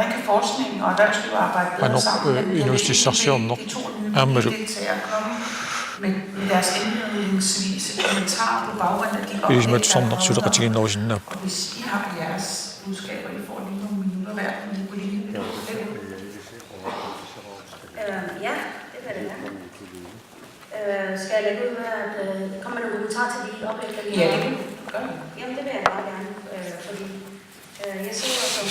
Hvordan kan forskning og erhvervsliv arbejde bedre sammen? De to nye deltagere komme med deres indledningsvise kommentarer på baggrund af de opgaver, og hvis I har jeres budskaber, I får lige nogle minutter hver, men I kunne lige ja, det vil jeg gerne. Skal jeg lægge ud med at komme med nogle kommentarer til de oplægter, vi har? Ja, det kan Jamen, det vil jeg bare gerne, fordi jeg sidder som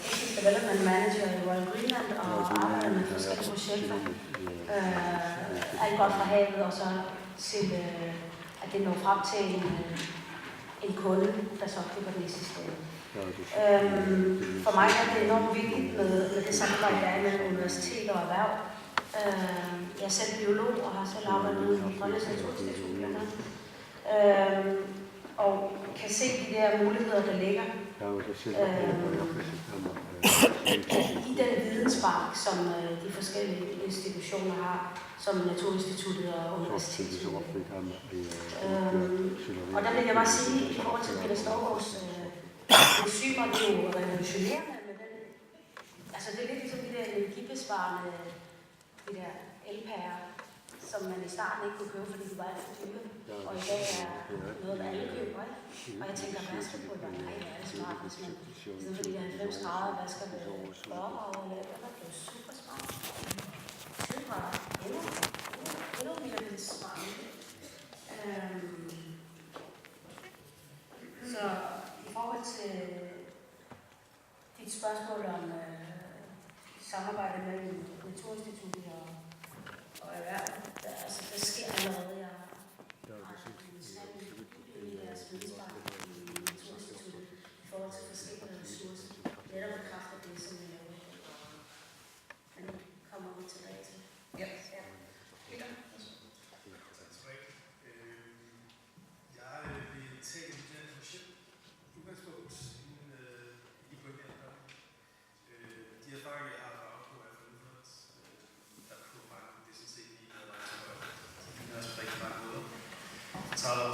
Business Development Manager i Royal Greenland og arbejder med forskellige projekter. Alt godt fra havet, og så til, at det når frem til en kunde, der så køber den i sidste ende. For mig er det enormt vigtigt med det samarbejde, der er mellem universitet og erhverv. Jeg er selv biolog og har selv arbejdet ude i Grønlands Naturinstitut og kan se de der muligheder, der ligger i den vidensbank, som de forskellige institutioner har, som Naturinstituttet og Universitetet. Og der vil jeg bare sige, i forhold til Peter Storgårds principper, det er jo revolutionerende med den. Altså det er lidt ligesom de der energibesparende, de der elpærer, som man i starten ikke kunne købe, fordi de var alt for dyre. Og i dag er noget, der alle køber, ikke? Og jeg tænker, hvad skal på det? Nej, det er smart, hvis man sådan fordi det er 90 grader, hvad skal det 40 over eller det er super smart. Det var endnu mere smart. Så i forhold til dit spørgsmål om samarbejde mellem Naturinstituttet og erhverv, der sker allerede. Jeg har en snak i deres vidensbank i Naturinstituttet i forhold til forskellige ressourcer. Netop i kraft af det, som jeg laver. Men det kommer vi tilbage til. Ja.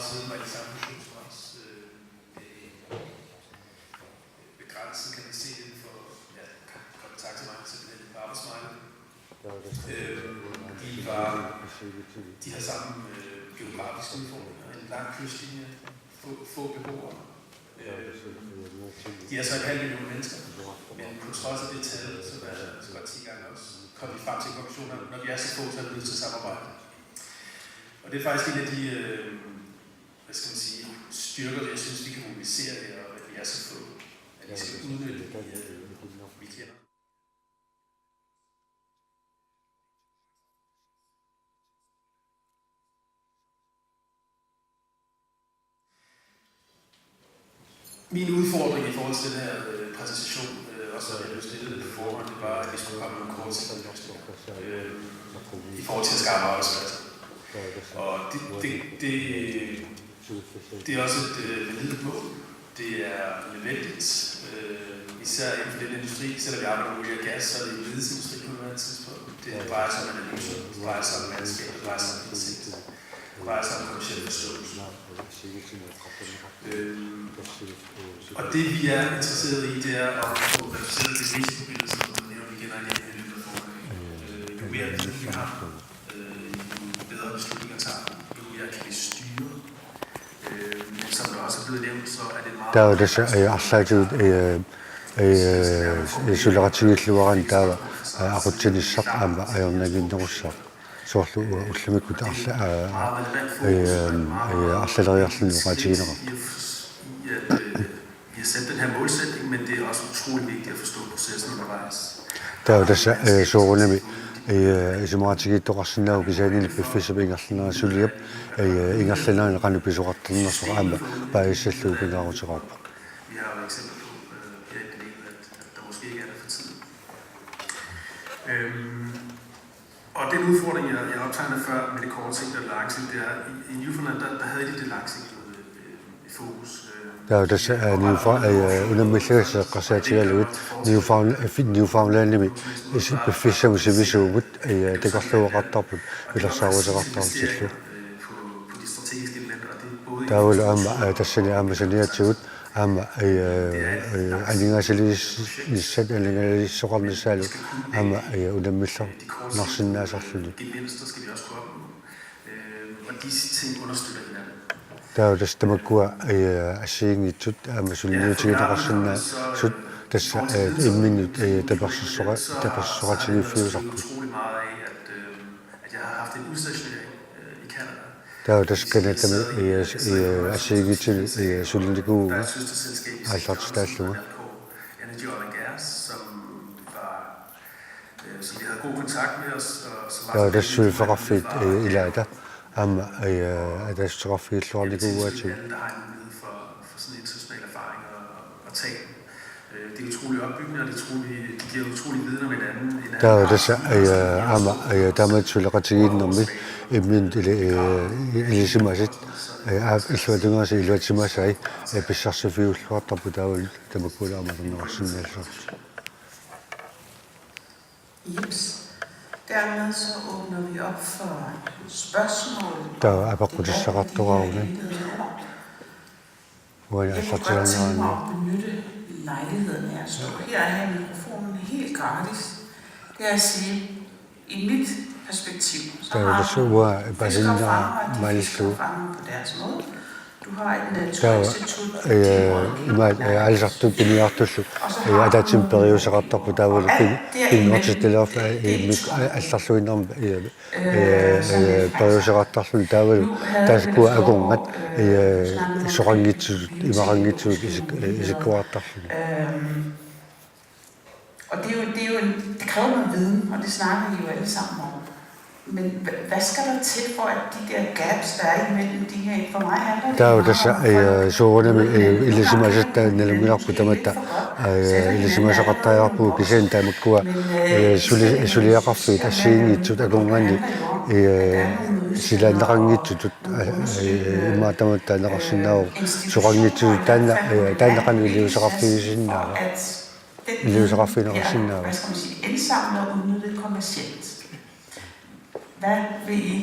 Siden var de samme funktionsbrænds begrænset, kan vi se inden for kompetencemangel simpelthen på arbejdsmarkedet. De har samme geografiske udfordringer, en lang kystlinje, få beboere. De er så 1,5 million mennesker, men på trods af det tal, så er det godt 10 gange også, kom vi frem til konklusioner, når vi er så få, så er det nødt til samarbejde. Og det er faktisk en af de hvad skal man sige, styrker, jeg synes, vi kan mobilisere det, og at vi er så få, at vi skal udnytte det, vi kender. Min udfordring i forhold til den her præsentation, også at jeg blev stillet det på forhånd, det var, at vi skulle komme med nogle kortsigtede løsninger i forhold til at skabe arbejdspladser. Og det er også et validt mål. Det er nødvendigt, især inden for den industri, selvom vi arbejder med olie og gas, så er det en vidensindustri på nuværende tidspunkt. Det drejer sig om analyse, det drejer sig om mandskab, det drejer sig om indsigt, det drejer sig om kommerciel forståelse. Og det vi er interesseret i, det er at få reduceret det risikobillede, som man nævner igen og igen i løbet af forholdet. Jo mere viden vi har, jo bedre beslutninger tager, jo mere kan vi styre. Men som der også er blevet nævnt, så er det meget... Der er det afsættet solarativitluaran der arutsinissaq aama ajornaginnerussaaq soorlu ullamikut arlaleriarlunuqatigineqa. Vi har sat den her målsætning, men det er også utroligt vigtigt at forstå processen undervejs. Der er det soorunami исумаатигиттоқарсинаагу кисаанини пиффисап ингерланерасулиап ингерланерани қануписоқартэрнерсоо аама паиссаллуу пингаарутеқарпа. Vi har jo eksempler på her i panelet, at der måske ikke er der for tiden. Og den udfordring, jeg optegnede før med det kortsigtede og langsigtede, det er, i Newfoundland, der havde de det langsigtede fokus. Der er det unamillæsaqasaatigaluit Newfoundlandimi piffisamusivisuugut teqarluaqartarput illersaarutеқартарtillu. Der er jo aama tassani aamasaniatsigut ama aningaasilisat aningaalissoqarnisaalu ama unammillar narsinnaasarluni gevinster skal vi også kunne opnå. Og disse ting understøtter hinanden. taadas tamakkua assiingitsut ama sulniutigileqarsinnaa sut tassa imminut tapersoqatigifiusarput utrolig meget af, at jeg har haft en udstationering i Canada. taadas kanatami assiigitil sulnikuuga Der er et søsterselskab i аллартстааллуга Energy Oil and Gas, som vi havde god kontakt med os, og som var taadas sulfaqarfit ilaata ama atassaqarfiilluarnikuugaati der har en mulighed for sådan en international erfaring og tage. Det er utrolig opbyggende, og de giver utrolig viden om hinanden. taadas ama taamatsuleqatigiinnermi immin ilisimasit illuatungaasi illuatimasai pissarsifiulluartarpu taavul tamakkuulaamalernersinnaallert Jeps. Dermed så åbner vi op for spørgsmål. taa apaqutissaqartoraaruni Jeg kunne godt tænke mig at benytte lejligheden af at stå her og have mikrofonen helt gratis. Det er at sige, i mit perspektiv, så har du fiskerfanger, de fiskerfanger på deres måde. Du har et naturinstitut, алисарту пиниартуллу ататимпериусеқартарпу таавал пиннортитилерф алларлуиннерм периусеқартарлу таавал таасакуа акунгат соқангитсут имарангитсут исиккуартарлу Og det kræver noget viden, og det snakker vi jo alle sammen om. Men hvad skal der til for, at de der gaps, der er imellem de her, for mig handler det taav tassa soorunami ilisimasat nalungilarpu tamatta ilisimasaqartaajarpu kisaan taamakkua suliaqarfiit assiingitsut akungani silaannaqanngitsutut imma tamatta naqarsinnaaru soqangitsut taannaqanu iliusaqarfigisinnaara iliusaqarfiineqarsinnaaru hvad skal man sige, indsamlet og udnyttet kommercielt. Hvad vil I?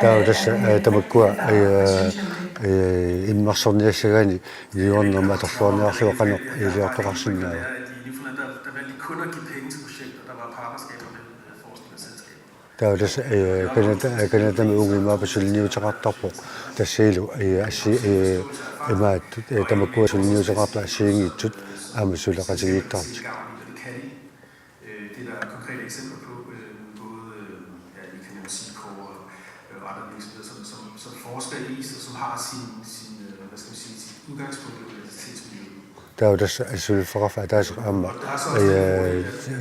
taav tassa tamakkua immarsorniassagaani iliornerma atorluarniarluaqaneq iliortoqarsinnaaru I Newfoundland, der valgte de kun at give penge til projekter, der var partnerskaber med forskningsselskaber. taav tassa kanatami ungimaapa sulniutaqartarpu tassailu imaat tamakkua sulniutaqarta assiingitsut aama suleqatigiittaartik Det kan de. Det er der konkrete eksempler på, både i Kanamsiko og andre virksomheder, som forsker i is, og som har sin udgangspunkt i universitetsmiljøet. taav tassa sulfaqarfa taasaq aama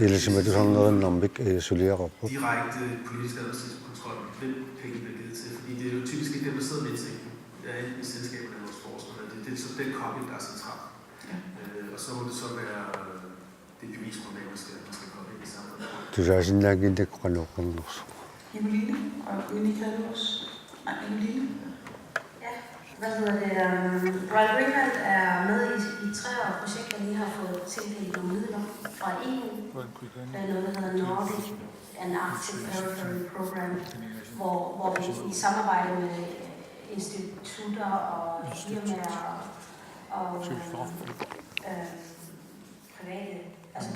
ilisimatusarnerinnermik suliaqarpu Direkte politisk administrativ kontrol, hvem penge bliver givet til, fordi det er jo typisk ikke dem, der sidder med indtægten. Det er enten selskaberne eller vores forskere. Det er så den kobling, der er central. Og så må det så være det bevisgrundlag, man skal komme ind i samfundet. tusaasinnaangintakkuqanuqqannersu Emeline og Michael også. Nej, Emeline. Ja, hvad hedder det? Royal Greenland er med i 3 projekt, hvor vi har fået tildelt nogle midler fra EU. Der er noget, der hedder Nordic and Arctic Periphery Program, hvor vi i samarbejde med institutter og firmaer og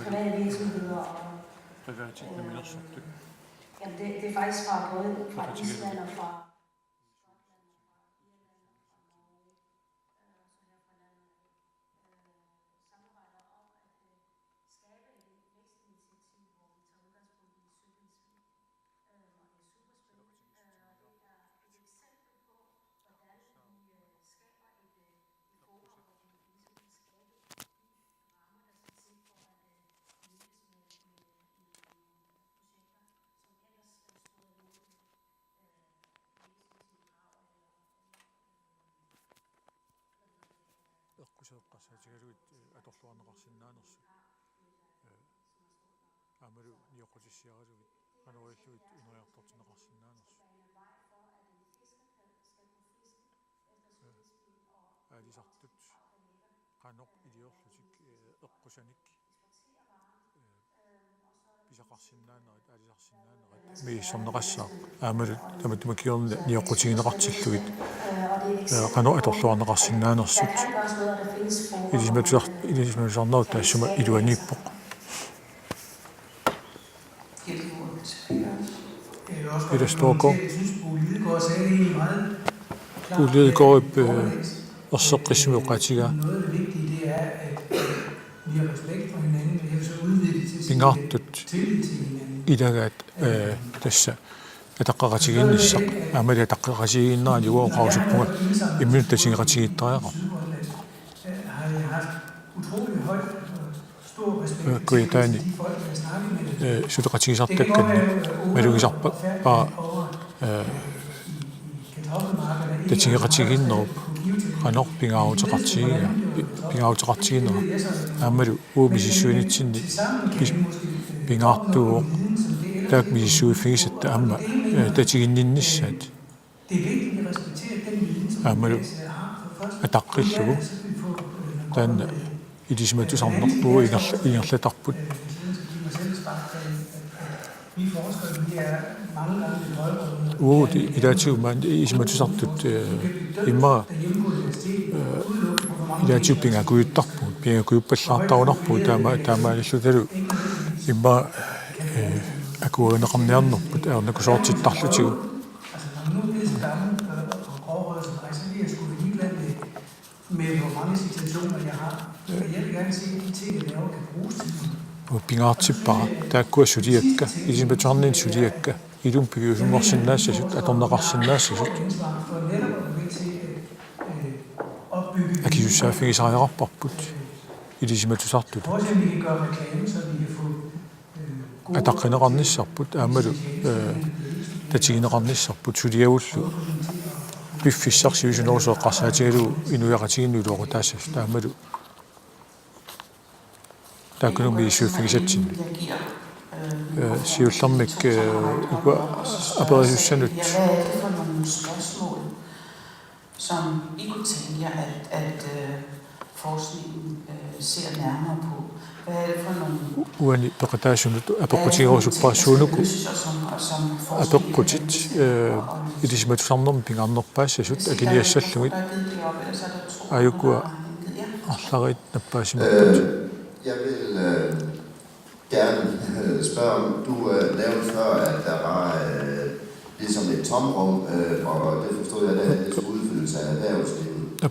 private virksomheder og det er faktisk fra både fra Island og fra eqquseuqqasaatigaluit atorluarneqarsinnaanersu amalu nioqutissiaraluit qanurilluit uneriartortineqarsinnaanersu aalisartut qanoq iliorlutik eqqusanik pisaqarsinnaanerat aalisarsinnaanerat miissorneqassaa amalu tamattumakiorna nioqqutigineqartillugit qanu atorluarneqarsinnaanersut ilisimatsuarnautta assuma iluaniippoq ilastooqo Lidegaard orseqqissumiuqatiga pingaartut ilagaat tassa атаққақатигиинниссақ аамали атаққақатигииннерани уоқарусуппуга иммунутатигеқатигииттариақа куитаани сутеқатигисартакканни малугисарпа паа татигеқатигииннеруп qanor pingaarutеқартигинера аамалу уумисиссуинитсинни pingaartuuq taak misissuiffigissatta amma tatигинниннissaat аамалу атаққиллугу таанна илисиматусарнэртугу ингерлатарпут уути илаатигумаан исиматусартут имма илаатигуппингакуйуттарпут пингакуйуппаллаартарунарпут таамааллуталу имма акуагнеқарниарнерпут аернакусоортиттарлутигу pingaartipara taakkua suliakka isimatuarnin suliakka ilum pigiusumorsinnaassasut atorneqarsinnaassasut akisussaafigisariarparput ilisimatusartut атаққинеқарниссарпут аамалу татигинеқарниссарпут сулиагуллу пиффиссарсивисунерусоэққарсаатигалу инуяқатигиннулуоқу таассас таамалу таакунуми исуиффигисатсинну сиуллармик ука аперисуссанут som I kunne tænke jer, at forskningen ser nærmere på? Hvad er det for nogle uani peqataassunut apeqqutigerusuppaassууnuku apeqqutit ilisimatusarnermi pingaarnerpaassasut akiliassallugit ajukua arlarit nappaasimappat. Jeg vil gerne spørge om, du nævnte før, at der var ligesom et tomrum, og det forstod jeg, at det skulle udfyldes af erhvervslivet. Det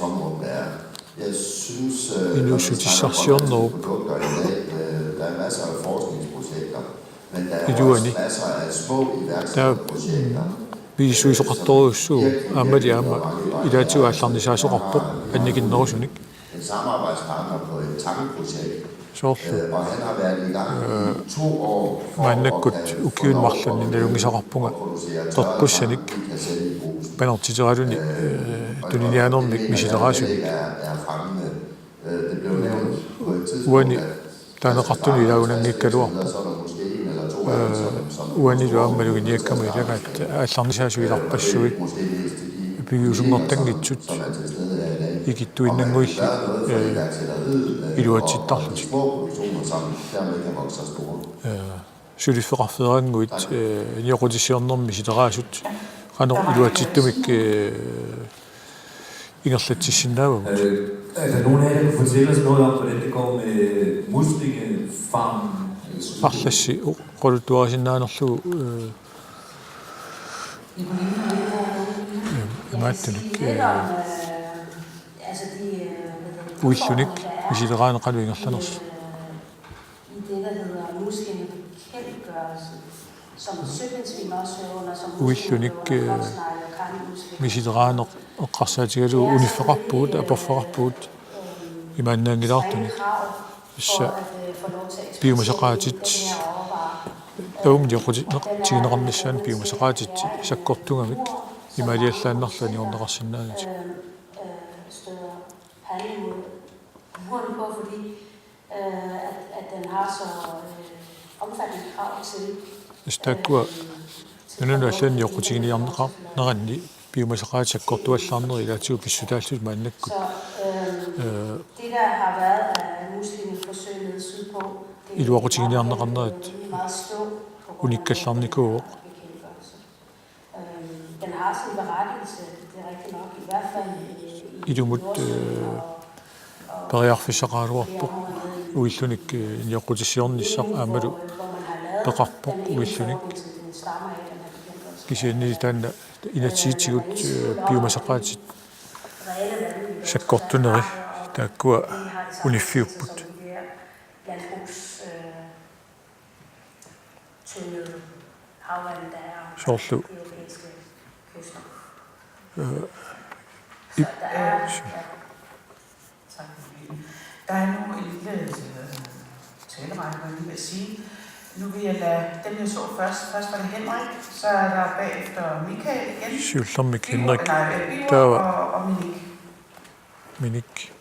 tomrum, der er. Jeg synes, at der er masser af forskningsprojekter, men der er også masser af små iværksætterprojekter. Biisuisuqartoruussuu aamali aama ilaatiuaallarnisaasoqarpoq annikinnerusunik En samarbejdspartner på et tankprojekt, soorlu og han har været i gang i 2 år for maannakkut ukiunmarlunni nalungisaqarpunga torqussanik panertiteraluni tuniniaanermik misileraasunik uani taaneqartuni ilaagunangiikkaluarpo uani luammaluginiakkama ilagaat aallarnisaasuilarpassuik pigiusungertangitsut ikittuinnanguilli iluatittarlutik sulifeqarferaanguit niorutisiornermi sileraasut qanor iluatittumik ingerlatsissinnaavamut. Er der nogen af jer, der kan fortælle os noget om, hvordan det går med muslingefarmen? Arlassi qoluttuarisinnaanерlugu maattunik uillunik misileraanеqalu ingerlaners I det, der hedder muslingebekendtgørelsen, som søpindsvin også hører under, som uillunik misileraanеqqarsaatigalu unifferarpuut aporferarpuut imaannaangilaartunik issa piumasaqaatit taumni oqutigineqarnissaani piumasaqaatit sakkortungamik imaliallaannerlani orneqarsinnaanutik støder panden mod muren på, fordi at den har så omfattende krav til istaakkua nunuallanni oqutiginearneqar neranni piumasaqaatit sakkortuallaarneri ilaatigu pissutaallut maannakkut det der har været af muslingeforsøg nede sydpå, iluaqutiginearneqarnerit unikkallarnikuuq den har sin berettigelse, det er rigtigt nok, i hvert fald i idumut periarfissaqaaluarpoq uillunik injoqutisiornissaq aamalu peqarpoq uillunik kisianni taanna inatsiitigut biomassaqaatit sakkortuneri taakkua uniffiupput soorlu Der er nu en lille talerække, jeg lige vil sige. Nu vil jeg lade dem, jeg så først. Først var det Henrik, så er der bagefter Michael igen. Syltermik Henrik, Biver der var og Minik. Minik.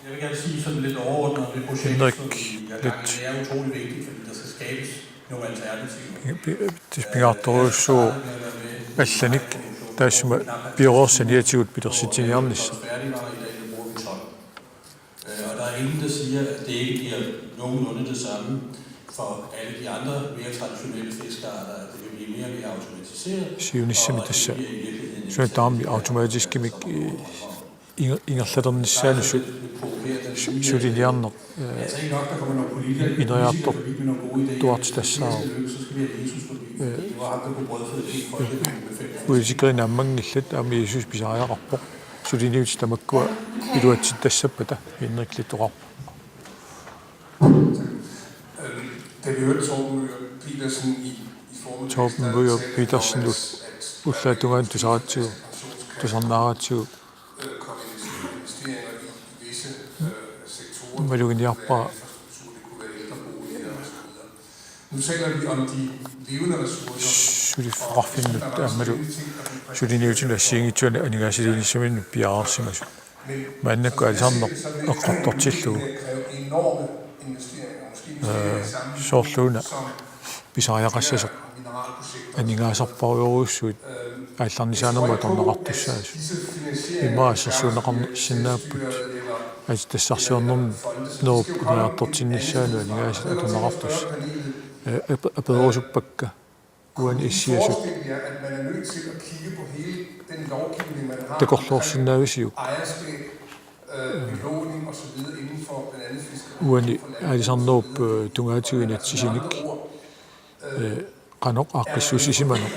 Jeg vil gerne sige sådan lidt overordnet om det projekt, Henrik, som vi er gang med. Det er utrolig vigtigt, fordi der skal skabes nogle alternativer. Tispingaartoruussuu allanik taassuma bioroorsaniatigut pilersitiniarnissa Og der er ingen, der siger, at det ikke bliver nogenlunde det samme for alle de andre mere traditionelle fiskearter, at det vil blive mere og mere automatiseret. siunissami tassa sunattaarmi automaatiskimik ingerlaternissaanussu suliniarneq ineriartor tuartitassaaro uisikkerina ammangillat aami Jesus pisariaqarpoq suliniut tamakkua iluatsittassapata inneriklitoraq Da vi hørte Torben Petersen i formiddag, Torben Møller Petersen ullaatungaan tusaratsiu tusarnaaratsiu kom investeringer i visse sektorer. maluginiarpaa Det kunne være ældreboliger og så videre. Nu taler vi om de levende ressourcer. sulifarfinnut aammalu suliniutina siingitsuana anigaasilinissaminu piaarsimasu maannakku alisarneq eqqartortillugu Enorme investeringer, måske soorluuna pisariaqassaseq anigaasarparuuruussuit aallarnisaanerma torneqartussaasu immaassersuuneqarsinaapput tassarsiornermi nerup unaartortinnissaanu anigaasat atorneqartus aperuusuppakka uani issiasut takorluorsinnaavisiuk uani aalisarnerup tungaatiguinatsisinik qanoq aaqqissuusisimanoq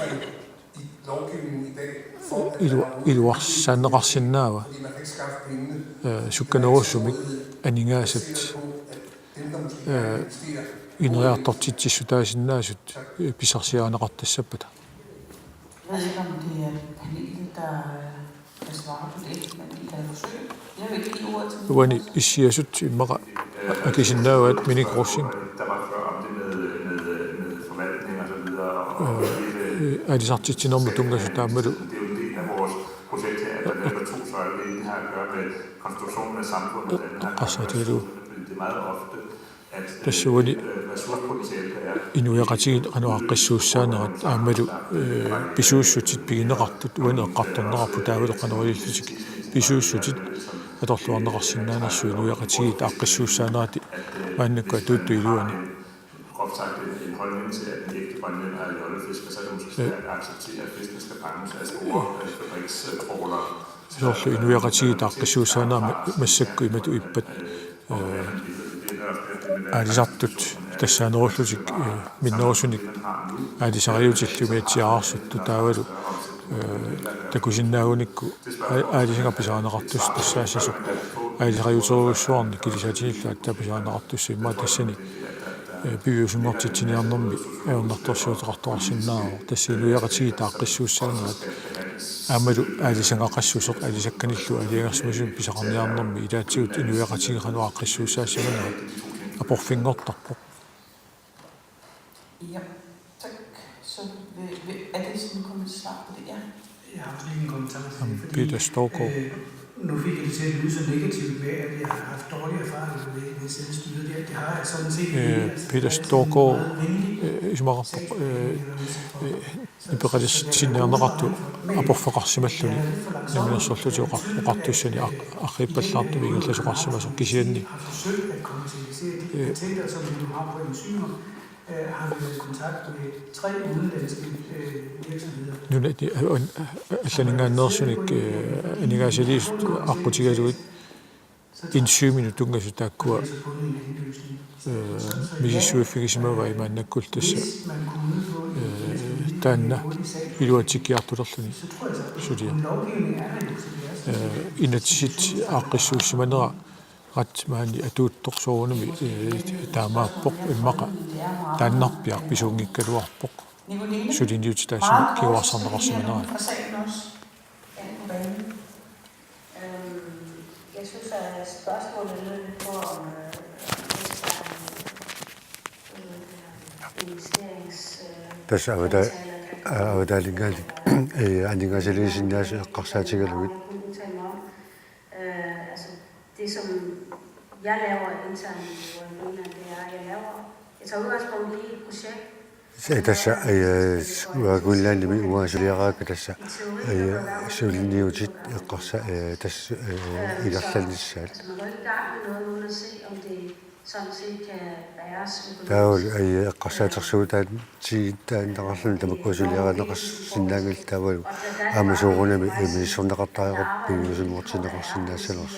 iluarsaanneqarsinnaava sukkaneruussumik aningaasat ineriartortitsissu taasinnaasut pisarsiaaneqartassapata Jeg ved ikke, om det er panelet, der kan svare på det, men I kan forsøge. Jeg vil ikke give ordet til uani issiasut immaqa akisinnaavaat Minik Rossing Der var før om det med forvaltning og så videre. aalisartitsinnermu tungasut aammalu Det er jo en del af vores projekt her, at der er to søjler. Det har at gøre med konstruktionen af samfundet, og den har at gøre med det er meget ofte, at ressourcepotentialet er inuiaqatigit qanuaqqissuussaanerat aammalu pisuussutit pigineqartut uaneqqartornerarpu taavalu qanurillutik pisuussutit atorluarneqarsinnaanersu inuiaqatigit aaqqissuussaanerati maannakku atuuttu iluani groft sagt en holdning til, at en ægte grønlænder er jollefisker, så er det måske svært at acceptere, at fisken skal fanges af store fabrikstrålere. soorlu inuiaqatigit aaqqissuussaanerama massakku imatu ippat aalisartut тассаанеруллутик миннерусуник аалисариутиллумиатсиаарсутту таавалу такусиннаагуникку аалисангапписаанеқартус тассаассасоқ аалисариутеруссуарни килисаатиниллу аттаписаанеқартусса имма тассани пивиусунгортитсиниарнэрми аернарторсиутеқартуарсиннааро тассинуяқатиги тааққиссууссаанерат аамалу аалисангақассусеқ аалисакканиллу алиангерсмасун писақарниарнэрми илаатсигут инуяқатиги қануаққиссууссаассаманерат апорфингортарпоқ Ja, tak. Så er det sådan en kommentar på det? Ja. Jeg har også lige en kommentar til det, fordi Peter Storgård. Nu fik jeg det til at lyde så negativt med, at jeg har haft dårlige erfaringer med selvstyret. Det har jeg sådan set ikke. Peter Storgård ismaqarpoq ipeqalissinniarneqartu aporfeqarsimalluni naminersorlutiuqartussani arrippallaartu viingerlasoqarsimasoq kisianni har forsøgt at kommercialisere de patenter, som vi nu har på enzymer, har vi været i kontakt med 3 udenlandske virksomheder. Nyt алланингааннерсуник анигаасалиис аққутигалуит инсууминутунгасутааккуа мисиссуиффигисимава имааннаккул тасса таанна илуатиккиартулерлуни сулиа инатсит ааққиссууссиманера рат маани атуутторсуурунами таамааппоқ иммақа тааннарпиар писуунгиккалуарпоқ сулиниути таасуми кигуарсарнеқарсиманера. Jeg synes, at spørgsmålet lød lidt på, om tässä avadaalingaali aningaasaliisinnaas eqqarsaatigaluit det som jeg laver internt i Rønne, det er, at jeg tager udgangspunkt i et projekt. tässä uakullaanimi uaasuliaraaka tässä suuliniutit eqqarsa tässä ilarlallissaat taul eqqarsaatersuutaan tiittaannaqarlun tamakkuasuliaraneqarsinnaangal taavalu aamasuurunami imissorneqartaaruppingusimortineqarsinnaassalers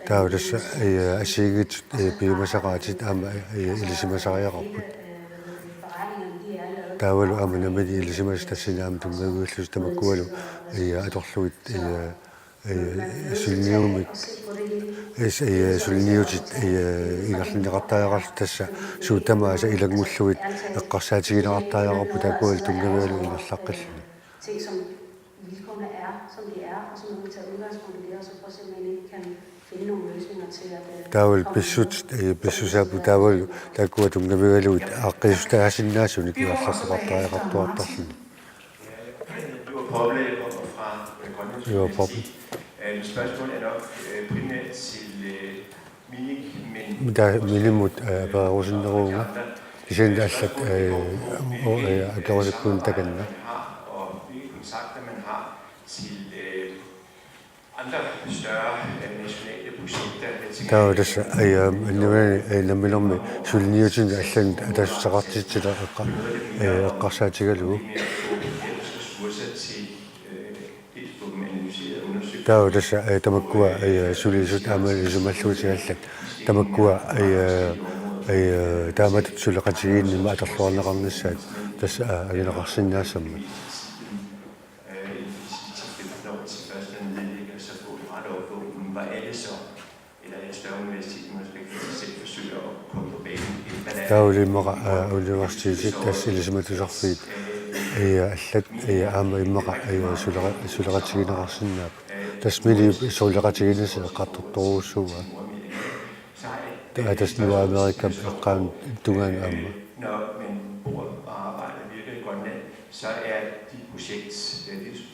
taau tässä asiigit piimasaqaatit aama ilisimasariaqarput taavalu aamanamali ilisimas tassinaam tungaguullus tamakkualu atorluit sulniumik sulniutit igarlineqartaajarlu tassa suutamaasa ilangulluit eqqarsaatigineqartaajararpu takual tungagualu imerlaqqilluni vilkårene er, som de er, og så må vi tage udgangspunkt i det, og så prøve at se, om man ikke kan finde nogle løsninger til at... Taawal pissusaapu taawal takkua tungavigaluit aaqqisustaasinnaassuni kiuarlartuqartaajarartuartarluni. Du har påblæg fra Grønlands Universitet. Spørgsmålet er nok primært til Minik, men... Minimut apararusinneruunga kisen allat agarusakkuun takanna. Kontakter man har til andre større nationale projekter. Taau tässä namilormi sulniutin allan atassaqartitsila eqqarsaatigalugu. Taau tässä tamakkua sulisut aamalisumalluutiallat tamakkua taamatut suleqatigiinnima atarluarneqarnissaat tässä agineqarsinnaasamma. Taulimmaqa universitetit tass ilismatusarfiit allat aama immaqa suleqatigineqarsinnaap tasmili suleqatiginassa eqqartortoruussuuga taas nuo Amerika eqqaan tungaan aama Når man bor og arbejder og virker i Grønland, så er dit projekt,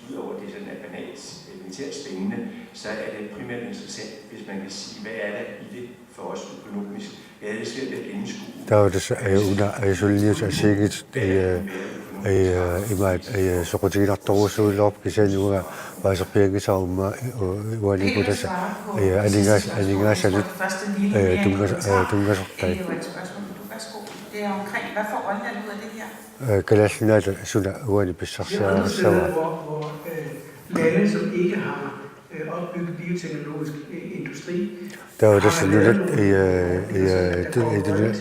udover det sådan er banalt, militært spændende, så er det primært interessant, hvis man kan sige, hvad er der i det for os økonomisk. Ja, det er svært at gennemskue. Der er det så sulnius asiigit imaat soqutigilartoruussuullerp kisanuga vaasarpiagisaarumma uaniku tassa aningaassalut tungasortai Det er omkring, hvad får Grønland ud af det her? Kalasinaata suna uani pissarsiaarissava Hvor lande, som ikke har opbygget bioteknologisk industri, der er det sådan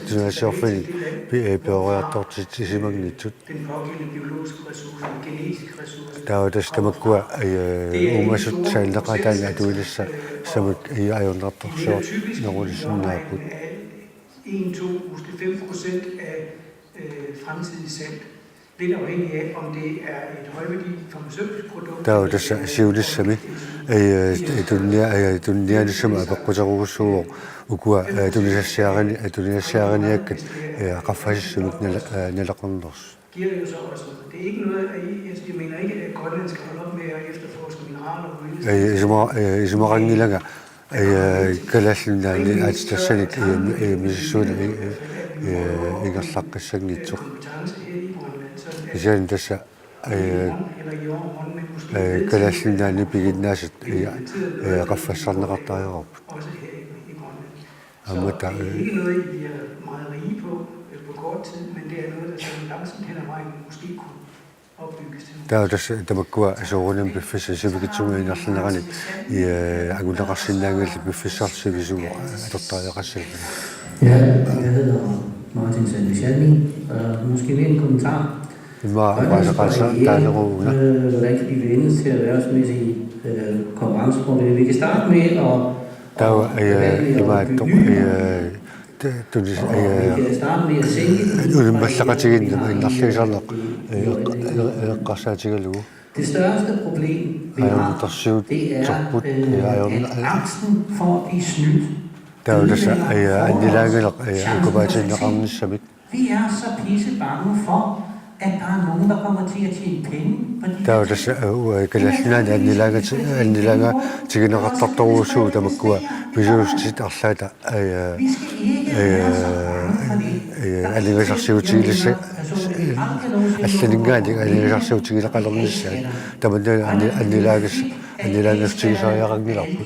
det surfing berørtortisimagnitut den pågældende biologiske ressource, den genetiske ressource. der er det stemmakua umasut saalneqataan atuilissa samak ajornartorsort norulisinnaaput 1, 2, måske 5% af fremtidig salg. Lidt afhængig af, om det er et højværdi farmaceutisk produkt. der er det siulissami tunnianisama apeqqutaruussuuq ukua tunniassiaraniakkat qaffasissamik nalaqorners Giver det jo så også. Det er ikke noget, jeg mener ikke, at Grønland skal holde op med at efterforske mineraler. isumaqangilanga kalallinnaani aattassanik missuuna ingerlaqqissagnitsuq isaan tassa kalallinnaani piginnaasut qaffassarneqartaajarorput det er ikke noget, I bliver meget rige på kort tid, men det er noget, der sådan langsomt hen ad vejen måske kunne opbygges til. tämä kuva suurin bifissa sivikitsuma inarlinarani agunaqarsinnaangalli bifissarsivisu atortaajaqassal. Ja, jeg hedder Martin Sandvichani, og måske lige en kommentar. Hvordan kan de vende til erhvervsmæssige konkurrenceproblemer? Vi kan starte med at det største problem, vi har, det er angsten for at blive snydt. Vi er så pisse bange for, at der er nogen, der kommer til at tjene penge på de her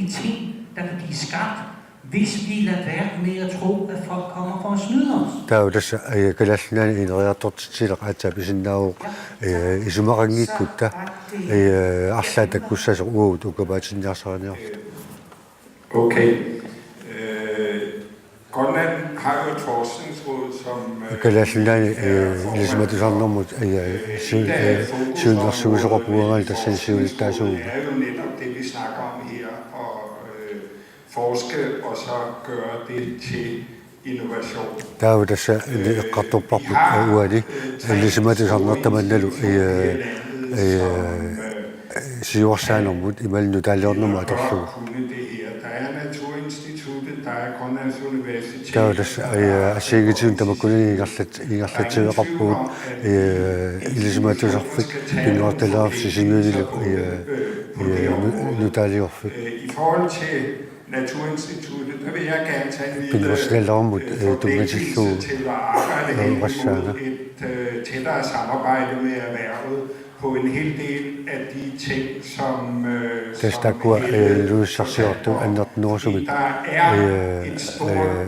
ting. Hvis vi lader være med at tro, at folk kommer for at snyde os. Der er jo det, jeg kan lade sådan en redaktor til at rette sig, hvis en dag i sommerringen gutta, afsat der kunne sige, du kan bare til jeres hånd. Okay. Grønland har jo et forskningsråd, som... Jeg kan lade sådan en, ligesom at det sådan noget, siden der suger sig op ude, der selv siger, der er så ude. Det er jo netop det, vi snakker om her, og forske og så gøre det til innovation. Der er jo det, jeg kan du bare ud af det, ligesom at det sådan noget, der man lader sige også sagen om, imellem nu, der er lavet noget, der så. Der er Naturinstituttet, der er Grønlands Universitet. Der er jo det, jeg siger ikke tiden, der må gå ind i at til at rappe ligesom at det så fik den også, der lavede sig sin nødvendig nu, der er lige opfyldt. I forhold til Naturinstituttet, der vil jeg gerne tage en lille vise til at arbejde hen mod et tættere samarbejde med erhvervet på en hel del af de ting, som der er et stort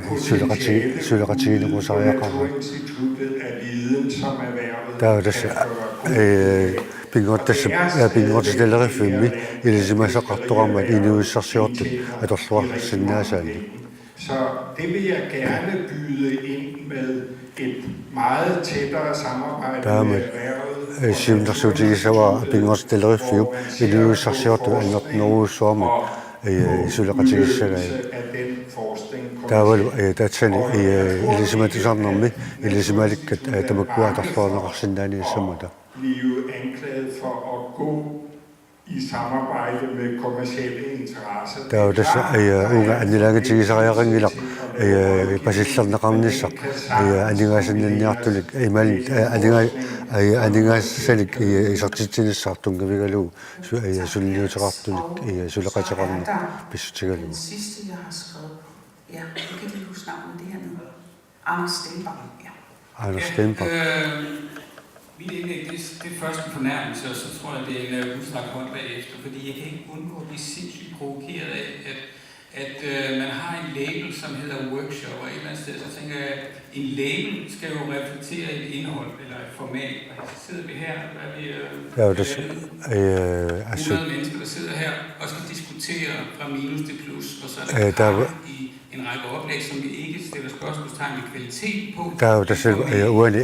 potentiale på Naturinstituttet af viden, som erhvervet kan gøre. Pingottistella filmi ilisimässä kattoamme inuissasiottu atossuarsinnaasani. Så det vil jeg gerne byde ind med et meget tættere samarbejde med erhvervet. Simnarsuutigissa var pingottistella film inuissasiottu annot Suomi sulaqatigissa. Der var der tænde ilisimässä sanomme ilisimälikkat tämä kuatarsuarnaqarsinnaani samada. Blive anklaget for at gå i samarbejde med kommercielle interesser. Der er jo det, unge annilaget sig ringilak, passillarnaqarnissa, annigaasinen jartulik, imallin annigaas salik isartitsinissartungavigalu, sulliuterartulik, sulaqatiqarni pissutigalu. Den sidste, jeg har skrevet, ja, jeg kan ikke huske navnet, det her nu. Anders Stenbak, ja. Anders Stenbak. Mit indlæg, det er først en fornærmelse, og så tror jeg, det er en udstrakt hånd bagefter, fordi jeg kan ikke undgå at blive sindssygt provokeret af, at man har en label, som hedder workshop, og et eller andet sted, så tænker jeg, at en label skal jo reflektere et indhold, eller et format, og så sidder vi her, og er vi 100 mennesker, der sidder her, og skal diskutere fra minus til plus, og så er der i en række oplæg, som vi ikke stiller spørgsmålstegn med kvalitet på. Der er jo det selv, uani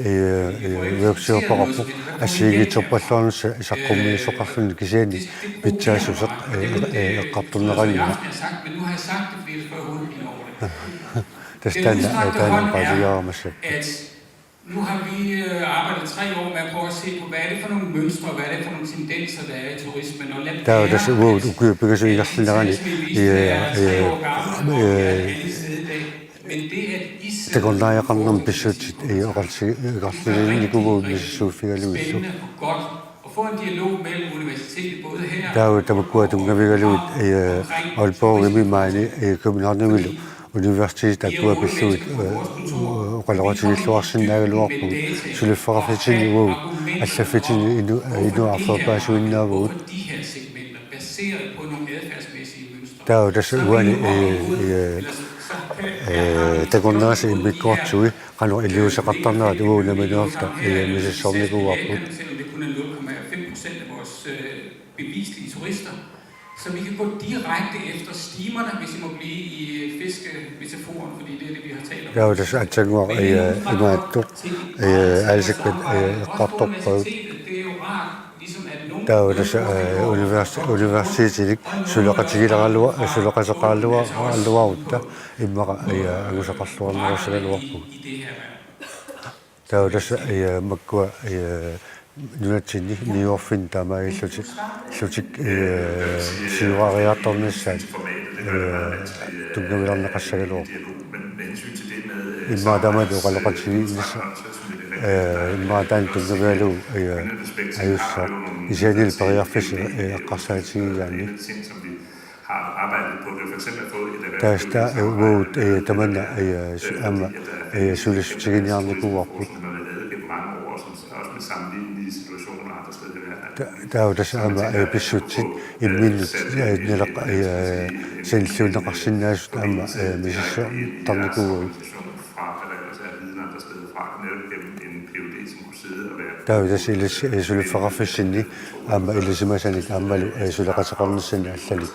workshoparapu, asigi topalloon saqqummii soqarlunnikisiani pitsaasusa qapptunneqalina. Men nu har jeg sagt det, fordi jeg spørger hovedpine over det. At nu har vi arbejdet 3 år med at prøve at se på, hvad er det for nogle mønstre, hvad er det for nogle tendenser, der er i turismen. Der er jo det selv, hvor du kan bygge sig i Gaslinderani. Det går nej, jeg rammer om besøg og Gaslinderani, ikke hvor vi så fik alle ud. Spændende og godt at få en dialog mellem universitetet, både her... Der er jo, der var godt, at du kan virkelig ud i Aalborg, i Mejne, i København, Universitetet, der kunne have besøgt relativt stort sin nærlårpun, så det får at finde niveau, at så fedt endnu er for bare så inden af våget. baseret på nogle adfærdsmæssige mønstre. Der er jo disse uani tegunnasi mikkuatsui qanu iliuseqartarnera tuunaminaafta misissornikuuarput. Selvom det kun er 0,5% af vores bevislige turister. Så vi kan gå direkte efter stimerne, hvis I må blive i fiskemetaforen, fordi det er det, vi har talt om. Der er jo disse atsanguar imaattu alsikket qartorprøv. Det er jo rart, ligesom at nogen... Der er jo disse universitetik sulaqatigileralluarluarutta immara agusaqarluarnerusagaluarput. Der er jo disse makkua nunatsinni niuorfin tamaillutik siuariartornissaat tungavilarneqassagaluarput. Imma tamadu qalaqatigiinissa imma taan tungavialu ayussa isianil pariarfis eqqarsaatigigaanni har arbejdet på det, for eksempel at få et erhvervsliv. Der er ude tamanna sulisutiginniarnikuuarput. Der er jo disse besutsit imminut nilaq senilluunneqarsinnaasut amma misissortarnikuurit. Der er jo disse suliffarafissinni amma ilisimasanik ammalu sulaqataqarnissanni allalik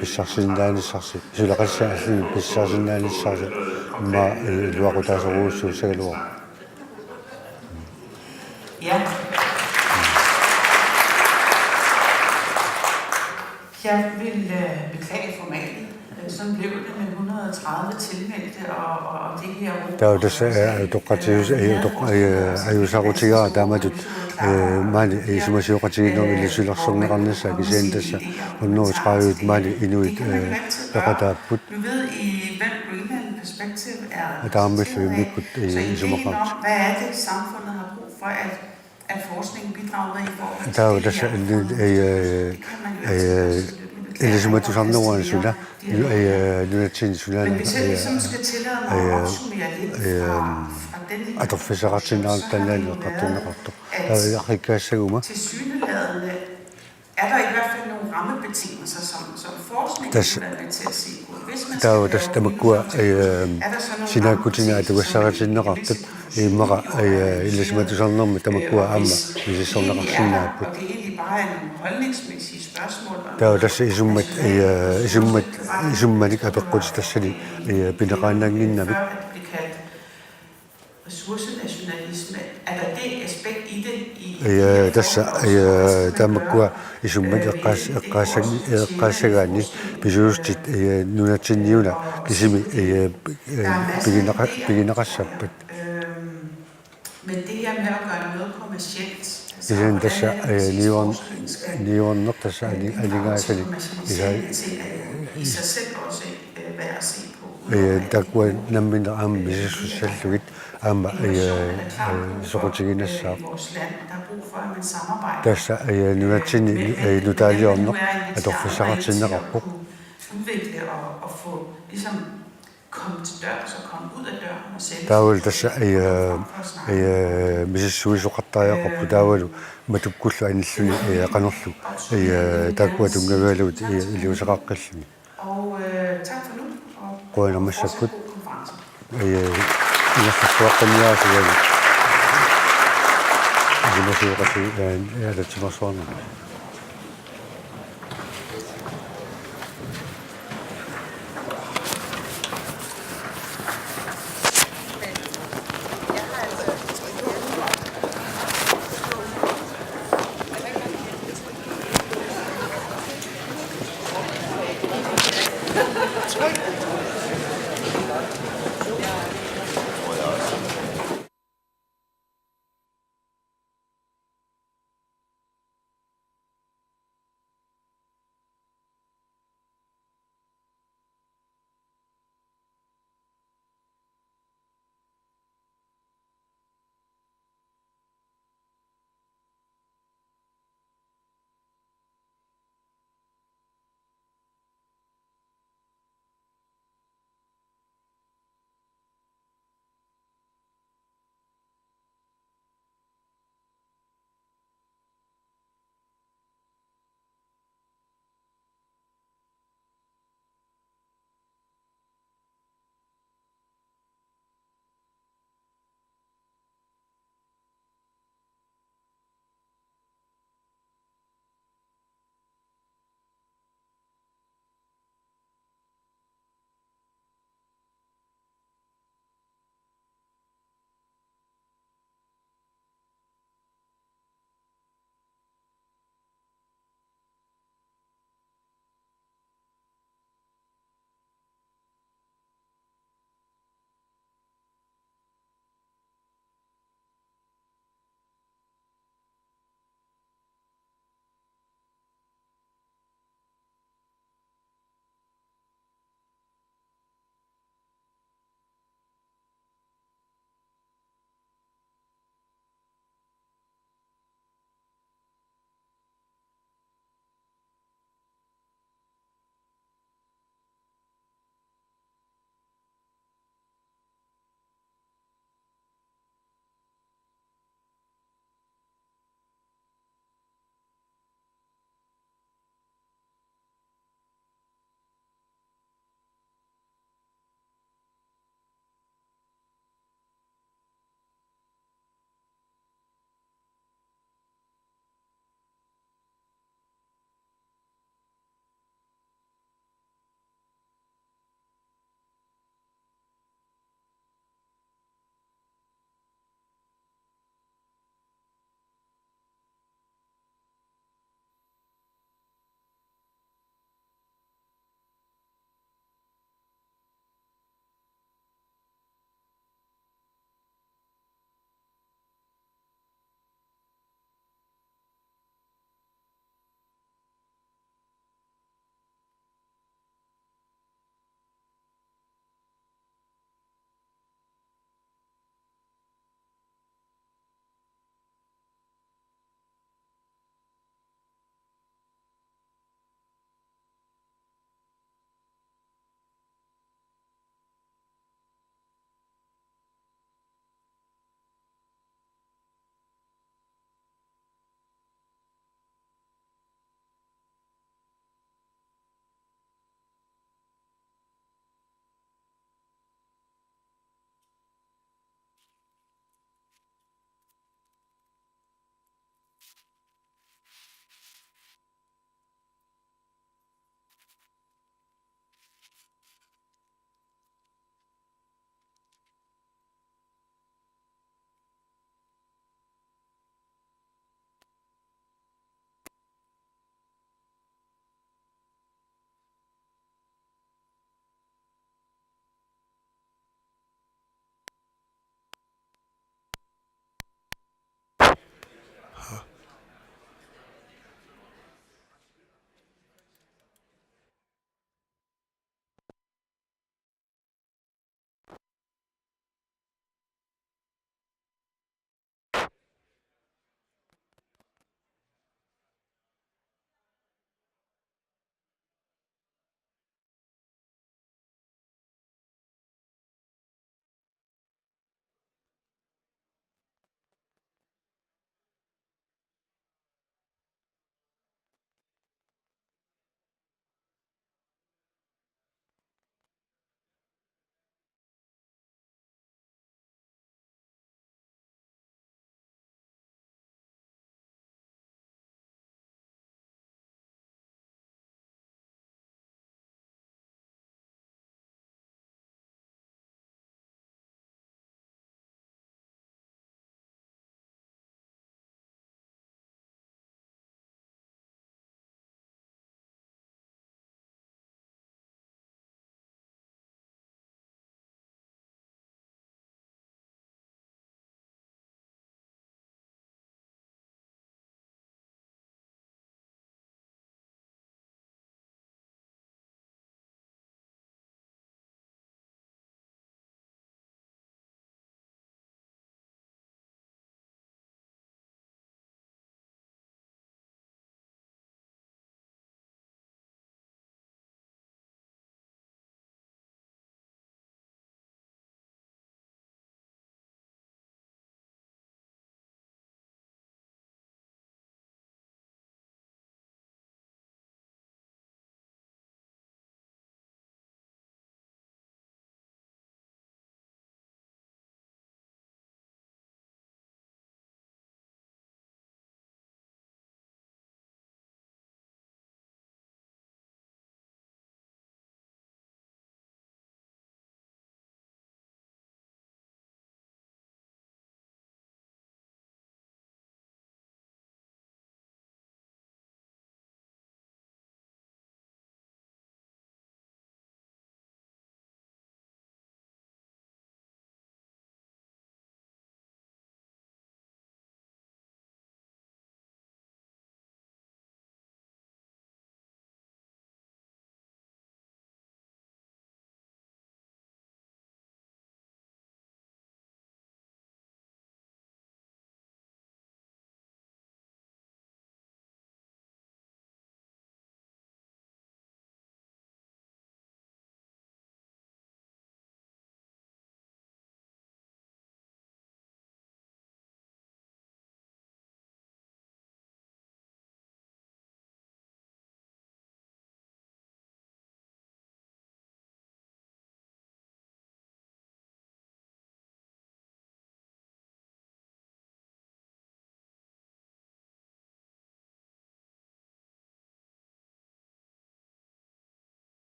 pissarsinnaanissarsi sulaqassaalli pissarsinnaanissarsi ma luaqutaasoruussuussagaluar. Ja. Jeg vil beklage formatet. Sådan blev det med 130 tilmeldte og det her ord. Der er jo disse duqqatius ayusarutigaa taamatut maani isumasiuqatiginnum illisularsornerarnissa kisiandassa 130 maani inuit peqataapput. Du ved, i Vand Greenland Perspective er taammallu mikkut isumaqaat. Hvad er det, samfundet har brug for, at forskningen bidrager med i forhold til der er jo disse illisumatusarneruan sulla nunatsinsulan hvis jeg ligesom skal tillade mig at opsummere lidt fra den her atorfisaqartinnaantallanneqartuneqartu taviaqikkaasaguma tilsyneladende er der i hvert fald nogle rammebetingelser, som forskningen kan være med til at se på. Hvis man der er jo disse tamakkua sinaakutinnaatugassaqatinneqartut imara illisumatusarnermi tamakkua amma misissorneqarsinnaaput. Og det er egentlig bare nogle holdningsmæssige spørgsmål. Der er jo disse isummanik apeqqutitassali pineqaannaanginnamik. Ressourcenationalisme, er der det aspekt i det? Tässä tamakkua isummat eqqaassagaanni pisuustit nunatsinniuna kisimi piginaqassappat. Men det her med at gøre noget kommercielt, Isen tässä niuorneq tässä alingaasali i sig selv også værd at se på. takua namminna aamma misissussallugit aamma soqutiginassaaq. Vores land, der er brug for, at man samarbejder. Tässä nunatsinni nutaaliorneq atorfisaqartinneqarpuq. Udvikle og få ligesom komme til dørs og komme ud af døren og sælge. Taawal tässä misissuisuqartariaqarpu taawalu matukkullu anilluni qanorlu takua tungavialuut iliuseqaqqilluni. Og tak for nu. Qoinamassakut inassaqquaqqanniaasugali ilimasiuqati alatsimarsuarna.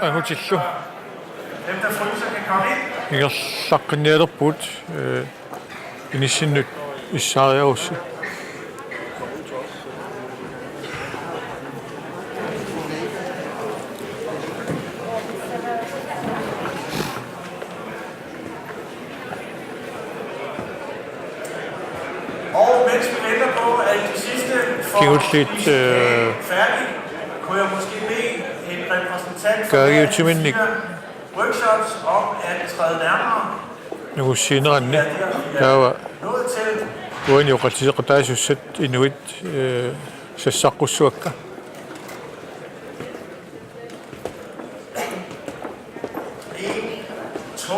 анутиллу Dem, der fryser, kan komme ind. ингерлаққинниалерпут инissиннут иссаариарусси Og mens vi venter på, at de sidste får færdig, kunne jeg måske bede en repræsentant for de workshops om at træde nærmere. нугуссиинеранни таава Nået til уани оқатисеқатаасуссат инуит сассаққуссуакка 1, 2,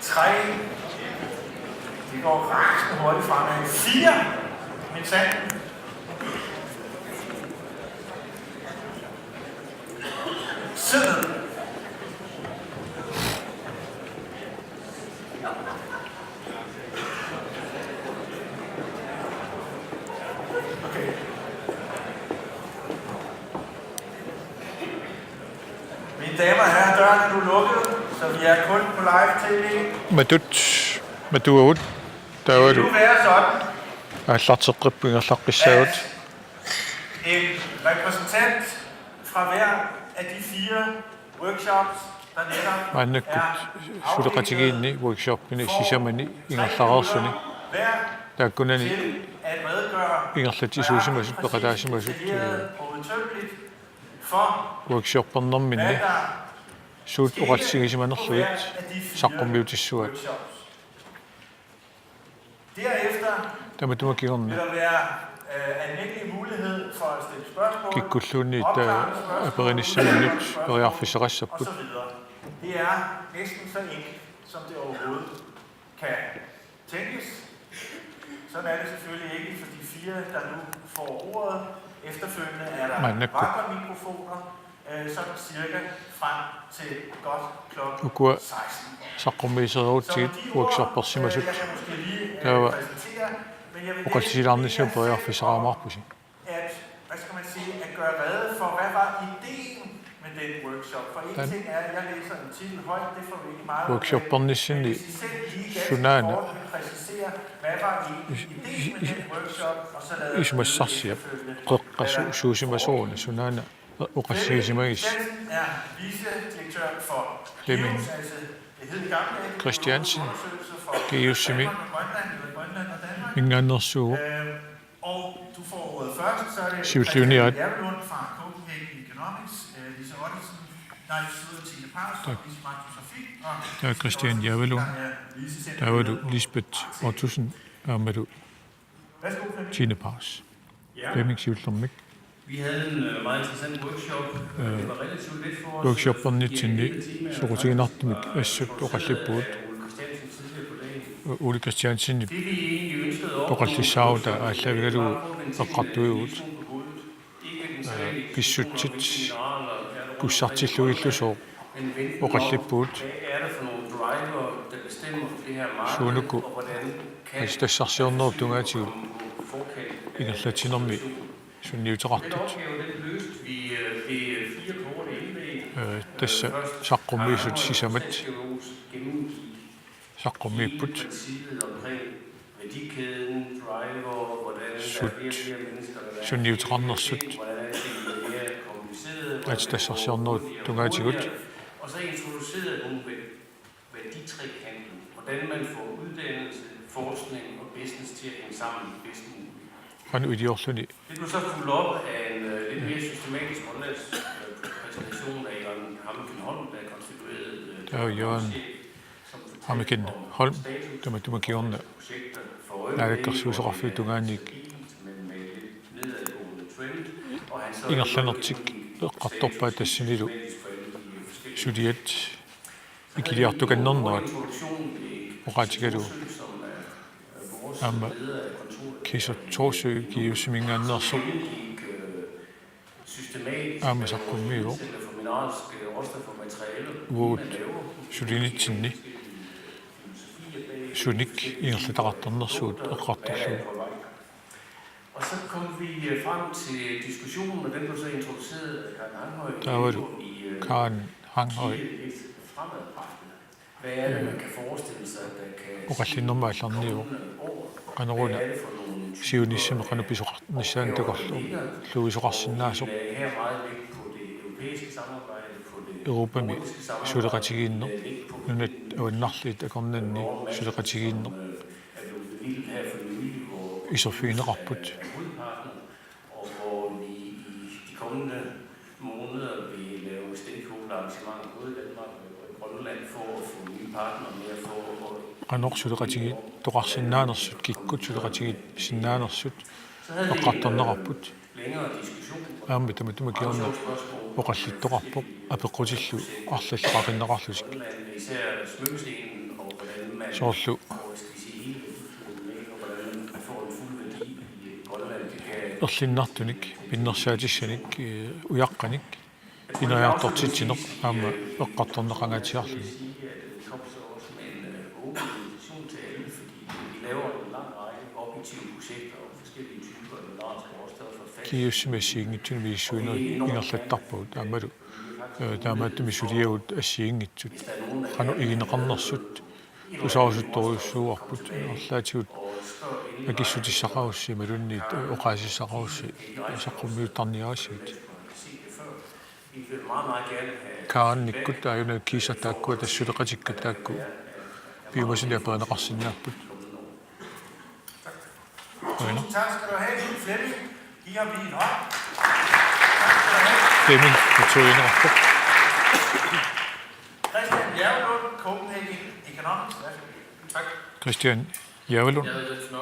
3. Det går rasende hurtigt fremad. 4. Min sand. Sid ned. Okay. Mine damer og herrer, døren er nu lukket, så vi er kun på live tv. матуагут таавалу Det vil være sådan, ааллартеққиппингерлаққиссаагут en repræsentant fra hver af de 4 workshops, der netop мааннаккут сулеқатигиинни workshopпини сисамани ингерлаарсуни hver тааккунани til at redegøre ингерлати суусимасут пеқатаасимасут og udtømmeligt for, workshopпернэрминни hvad der суут оқатсигисиманерлуит саққуммиутиссуат derefter таматумакигорна vil der være almindelig mulighed for at stille spørgsmål, киккуллуунни opklarende spørgsmål, апериниссаманнут периарфиссеқассаппут osv. Det er næsten så enkelt, som det overhovedet kan tænkes. Sådan er det selvfølgelig ikke for de 4, der nu får ordet. Efterfølgende er der vakkermikrofoner, sådan cirka frem til godt klokken 16. саққуммиисеруутсигит workshopперсимасут таава оқатсилаарниссуу периарфиссеқаамаарпуси At, hvad skal man sige, at gøre rede for, hvad var ideen med den workshop. For en ting er, at jeg læser en titel højt, det får vi ikke meget. workshoppernissinni сунаана Præcisere, hvad var ideen med den workshop, og så lader исмассарсиа қеққасу суусимасууна сунаана оқассигисимагис Den er vicedirektør for Flemming Christiansen Geosimi Ingannersuo Og du får ordet først, så er det Sivslyvniat Jærlund fra Copenhagen Economics, Lise Ottesen, nej, Tine Paus, Lise Markus Sofie, og der er Christian Javelund, der var du Lisbeth Ottosen, og med du Tine Paus. Flemming Sivslyvnik. Vi havde en meget interessant workshop. Det var relativt let for os. Workshopperne til Sorutiginartumik Assut og Ralliput. Ole Christiansen Toqallissaau ta aallavigalu eqqartuigut pissutsit pussartilluillusoo oqallippuut suunukku astassarsiorneruk tungaatigut ingerlatinermi sunniuteqartut tassa saqqummiisut sisamat saqqummiipput sut sunniuteqarnersut astassarsiorneruk tungaatigut Og så introducerede hun værditrikanten, hvordan man får uddannelse, forskning og business til at hænge sammen bedst muligt. Det blev så fuldt op af en lidt mere systematisk præsentation af Jørgen Hamilton Holm, der er konstitueret Jørgen Hamilton Holm, der med Dumakion, der er ikke så rafet tunganik. Ingerlandertik qattoppa tassinilu sudiat ikiliartukannernerat oqatigalu amma kisat torsø kiusimingaannersuq amma saqqummiu vuut sulinitsinni sunik ingerlataqartarnersuut eqqartorlu. Og så kom vi frem til diskussionen, og den blev så introduceret af Karen Hanghøj i Karen Hanghøj hvad er det, man kan forestille sig, der kan uqallinermaallarniu qaneruna siunissim qanupisoqarnissaан takorlu luisoqarsinnaasuq her meget vægt på det europæiske samarbejde, på det Europami suleqatigiinner nunat avinnarlit akornanni suleqatigiinner isorfiineqarput og hvor vi i de kommende måneder vil lave stakeholder-arrangementer både i Danmark og i Grønland for at få nye partnere med at få qanor suleqatigi toqarsinnaanersut kikkut suleqatigi sinnaanersut eqqartarnerarput aammi tamatuma kiorna oqallittoqarpoq apeqqutillu arlalleqaqinneqarlusik soorlu erlinnartunik pinnersaatissaanik ujaqqanik ineriartortitsinneq aamma eqqartarneqangatiarluni kiussimassiingitsun miissuiner ingerlattarput aammalu taamaattumisuliagut assiingitsut qanu igineqarnersut tusarusuttoriussuuarput erlaatigut akissutissaqarussi malunniit oqaasissaqarussi saqqummiuttarniarassigut kaannikkut aajuna kiisartaakkua tassuleqatikka taakku piumasini apereneqarsinnaarput Tak skal du have, Flemming. I har blivet op. Flemming, metodenerarput. Christian Jervelund, Copenhagen Economics. Tak. Christian Jervelund,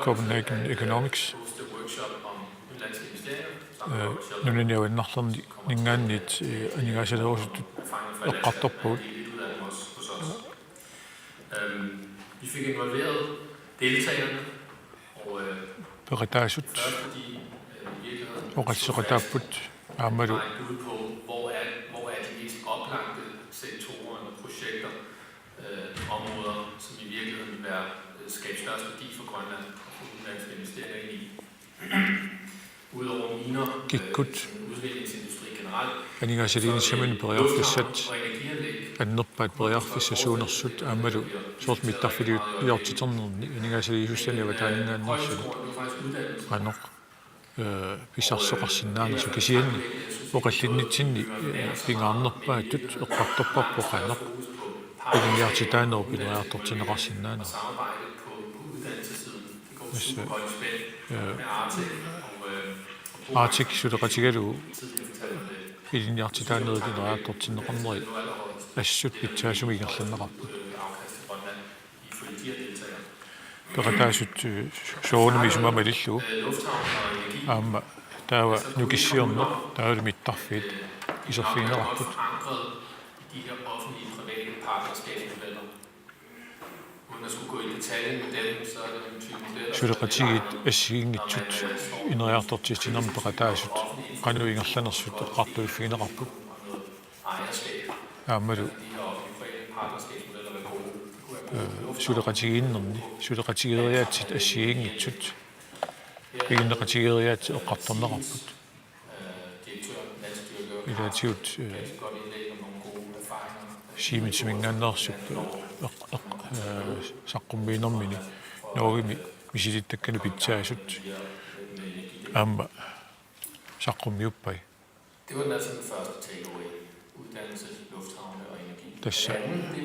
Copenhagen Economics. Nunen jeg vennarlarni ningaannit anigaasaleruusutut eqqartorput. Vi fik involveret deltagerne og peritaasut oqalsoqatapput aammalu på hvor er de mest oplagte sektorer og projekter områder som i virkeligheden vil være skabe størst værdi for Grønland og for udenlandske investeringer ind i. Udover miner, udviklingsindustri generelt, anigaasaliinissamani periarfissat annerpaat periarfissasuunersut aammalu soort mittarfiliut iortiternerni anigaasaliisussani avataanningaannersulut qanoq pisarsoqarsinnaanersu kisianni oqallinnitsinni pingaarnerpaatut eqqartorparpo qanoq iliniartitaaneru pineriartortineqarsinnaaner Arctic suleqatigalugu iliniartitaaneru pineriartortineqarneri assut pitsaasumi igerlanneqarput peritaasut soornumi sumamalillugu aamma taava nukissiorneq taavalu mittarfiit iserfiineqarput de her offentlige private partnerskabsmodeller. Uden at skulle gå i detaljen med dem, så er det en type modeller. suleqatigit assiingitsut ineriartortitinnermi peritaasut qanu ingerlanersut eqqartuiffiineqarput aammalu suleqatigiinnerni suleqatigeriaatsit assiingitsut iginneqatigeriaat eqqartorneqarput ilaatigut siimitsiminngaannersut saqqummiinermini noogimi misilittakkanu pitsaasut aamma saqqummiuppai Det var altså den første takeaway. Uddannelse, lufthavne og energi. Tassa Det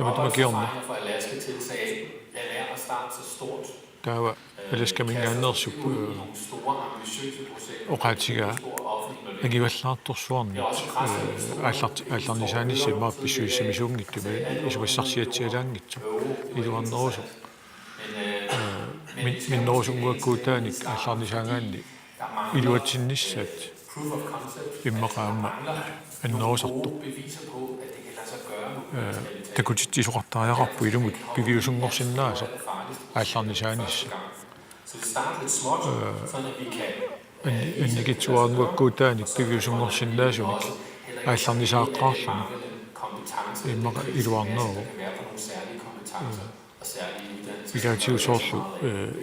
var, at erfaringer fra Alaska tilsagde, lad være at starte så stort. taava alaskamingaannersuk oqaatiga agivallaartorsuarnit aallarnisaanissima pissuissamisuungittuma isuassarsiatsialaangitsu iluarnerusu minnerusunguakkuutaanik aallarnisaangaanni iluatinnissaat immeqaamma annerusartoq takutitisuqartariaqarpu ilumut pigiusungorsinnaasoq aallarnisaanissa annikitsuaranguakkuutaanik pigiusungorsinnaasunik aallarnisaaqqaarluni immeqa iluarneru ilaatigu soorlu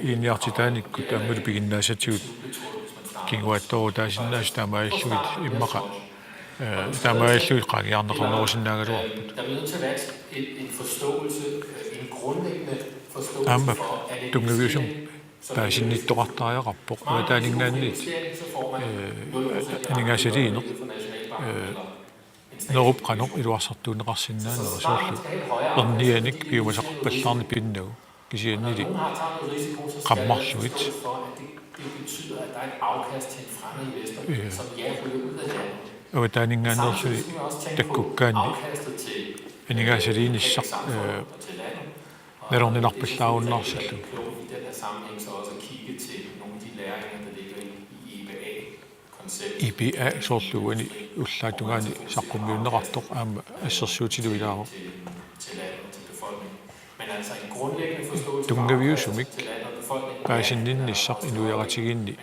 iiniartitaanikkut aammalu piginnaasatigut kinguattoru taasinnaas taamaallugit immeqa таамааллуиққагиарнеқарнерусиннаагалуарпут Der bliver nødt til at være en forståelse, en grundlæggende forståelse аама for, at det тунгавиусум паасинниттоқартариақарпоқ аватаалингаанниит анигаасалиинеқ неруп қаноқ илуарсартуунеқарсинаанера соорлу ернианик пиумасақарпаллаарни пиннагу кисианнили қаммарлуит det betyder, at der er et afkast til en fremmed investor, som ryger ud af landet. аватаалингаанерсуи таккуккаанни анигаасалииниссақ нерорнинарпаллааруннаарсаллу I den her sammenhæng så også at kigge til nogle af de læringer, der ligger i EBA-konceptet. IBA соорлуани уллаатунгаани саққуммиуннеқартоқ аама ассерсуутилуилаару Til landet og til befolkningen. Men altså en grundlæggende forståelse тунгавиусумик til landet og befolkningen. паасиннинниссақ инуяратигинни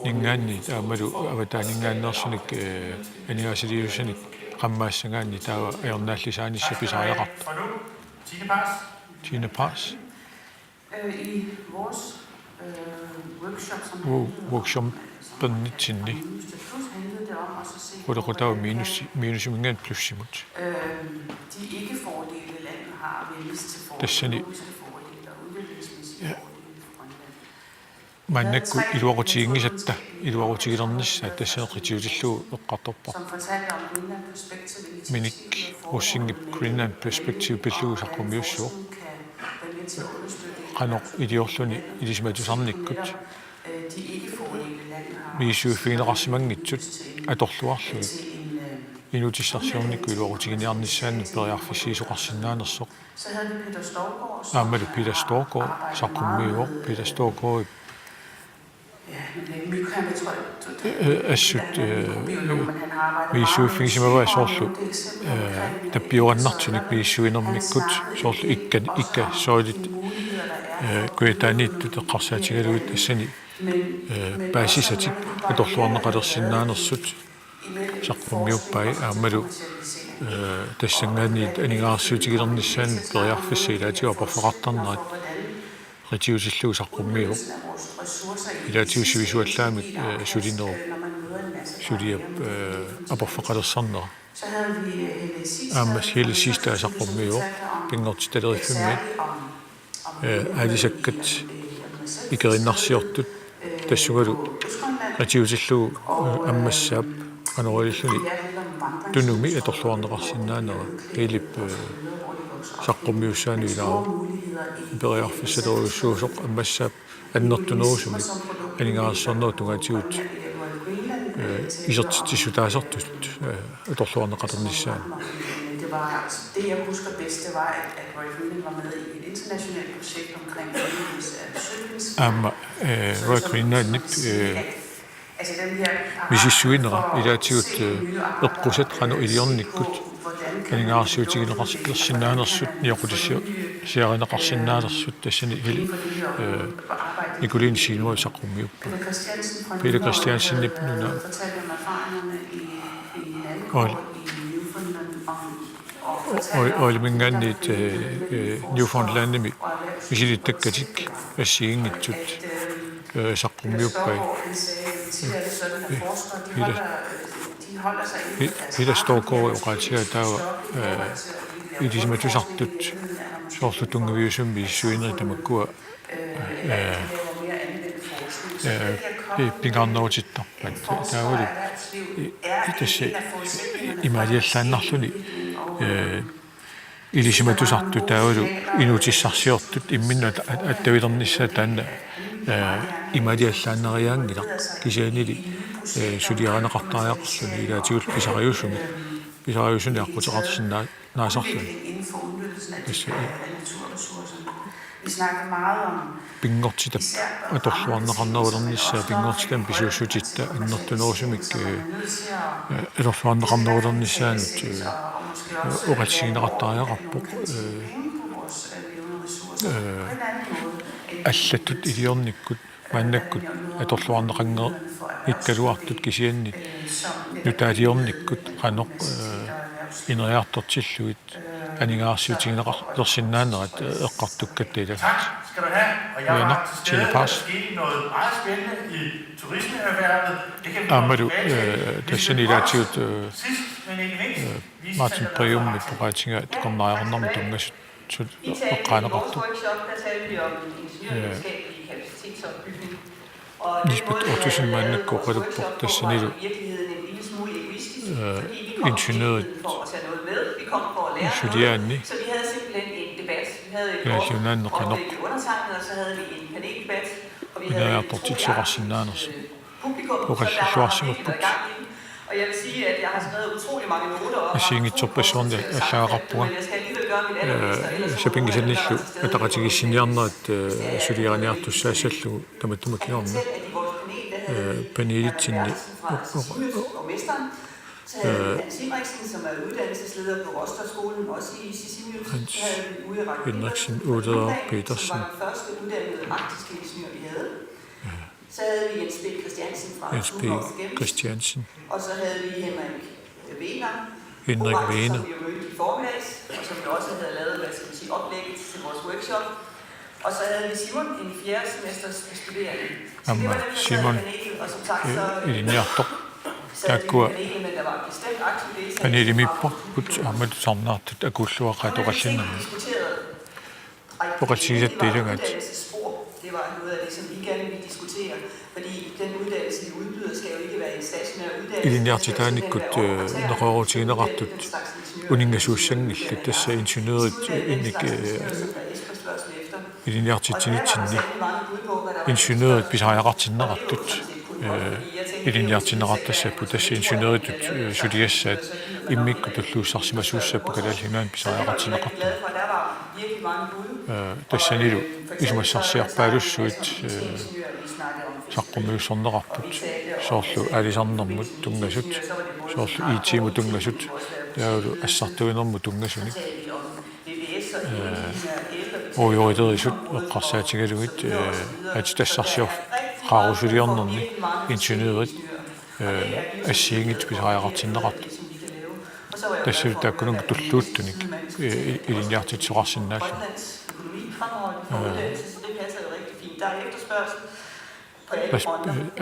нингаанни таамалу аватаанингааннерсуник анигаасалиусаник qammaassangaanni taava ayornaallisaanisса pisariaqarta Tine Pars I vores workshop, som workshoppenitsinni handlede det om også at se Rudderudau miinussumingaan plussimut de ikke fordele landet har vendes til tassani økonomiske fordele og udviklingsmæssige fordele for Grønland. manakku iluarutigingisatta iluarutigilernissaa tasseeqitiutilluu eqqartorpa Som fortalte om Greenland Perspective Initiative minik russingip Greenland Perspective pilluusaqqumiussuuq qanoq iliorluni ilismatusarnikkut de ikke fordele landet har miisuuffiineqarsimangitsut atorluarlugi inutissarsiornikku iluarutiginiarnissaanni periarfissiisuqarsinnaanersoq Så havde vi Peter Storgård, aamalu Peter Storgård saqqumiuoq Peter Storgård assut miisuuffigisimava soorlu tappiuannartunik miissuinermikkut soorlu ikka soilit kuitaaniittut eqqarsaatigaluit assani paasisatik atorluarneqalersinnaanersut saqqummiuppai aamalu тассангаанниит анигаарсуутигилернissaан периарфиссаилаатиуа парфеқартарнерат ритиусиллуу саққуммиу илаатиуссивисуаллаамик сулинеру сулиап апарфеқалерсарнера аамас хели систаа саққуммиу пингортиталериффимми алисаккат икериннарсиортут тассугалу ритиусиллуу аммассаап анориллуни tunumi atorluarneqarsinnaanera qilip saqqummiussaani ilaaru periarfissaluussuusoq ammassaap annertunerusumi aningaarssarnera tungaatigut isertitissutaasertut atorluarneqaternissaani Det var det, jeg husker bedst, det var, at Royal Greenland var med i et internationalt projekt omkring udnyttelse af søpindsvin. Royal Greenland misissuinera ilaatigut eqqusatqanu iliornikkut aningaarsiutigileqarsinnaanersut niaqulissio siarineqarsinnaanersut tassani hili Nicolene Silmo saqummiuppa Peter Christiansen nipnuna oilimingaanniit Newfoundlandimi misilittakkatik assiingitsut saqummiuppai Peter Storgård uqaatiga taava ilismatusartut soorlutungaviusummi issuineri tamakkua pingaarnerutittarpat taavali tassi imaliallaannarluni ilismatusartu taavalu inutissarsiortut imminna attavilernissaa taanna imaliallaanneriaangila kisianili suliaraneqartariaqarluni ilaatigut pisariusuni aquteqarsinnaa naasarluni Vi snakker meget om pingortita atorluarneqarnerulernissaa pingortitam pisuussutitta annertunerusumik atorluarneqarnerulernissaanut uqatsigineqartariaqarpoq аллаттут илиорниккут мааннаккут аторлуарнеқангер иккалуартут кисианнит нутаалиорниккут қаноқ инериартортиллуит анигаарсуутигинеқарлерсиннаанерат эққартуккаттаила Og jeg var til stede, der skete noget meget spændende i turismeerhvervet. Det kan vi Amadou sidst, men ikke mindst, Martin Breum med beretninger, at det kom nærmere om tunge og grænderagtigt. Lisbeth Ottosen mændene går ret på det senido ingeniøret studerende Så vi havde simpelthen en debat. Vi havde et oplæg undertegnet, og så havde vi en paneldebat. Og vi havde publikum, og som der var gang i. Og jeg vil sige, at jeg har skrevet utrolig mange noter op. Jeg siger ikke til personen, at jeg har rapport. Så penge selv ikke, at der er ikke signerende, at studerende er til sig selv, der med dem at gøre med. Panelet til Så havde vi Hans Henriksen, som er uddannelsesleder på Rostockskolen, også i Sisimius. Så havde vi Ude Henriksen, Ude Petersen. Som var den første uddannede arktiske ingeniør, vi havde. Så havde vi Jens B. Christiansen fra Christiansen. Og så havde vi Henrik Wehner, som vi mødte i formiddags, og som vi også havde lavet, oplægget til vores workshop. Og så havde vi Simon, en 4. semesters studerende. Så det var dem, der sad i panelet, og som sagt så... Panelet mippo, Ahmed Samna, at Guslo og Redoration. Og sige, at det er det. Det var noget af det, som vi gerne vil diskutere, fordi den uddannelse, vi udbyder, skal jo ikke være en stationær uddannelse. Ilin jartitaanikkut narorutiinerattut uningassuussangillu tassa ingeniøret innik ilin jartitinitsinni ingeniøret pisaajarartinerattut ilin jartinerattassappu tassa ingeniøret sudiassaat immikkutulluussarsimasuussappu kalalhimaan pisaajarartineqartu tassanilu isumassarsiarpaalussuit saqqumuussornerarput soorlu alisarnermut tungasut soorlu IT-mu tungasut taulu assartuinermu tungasuni ojuriteraisut eqqarsaatigalugit at tassarsior qaarusuliornerni ingeniørit assiingit pisaajarartinneqartu tassut taakkunung tulluuttunik ilinjartitsoqarsinnaallu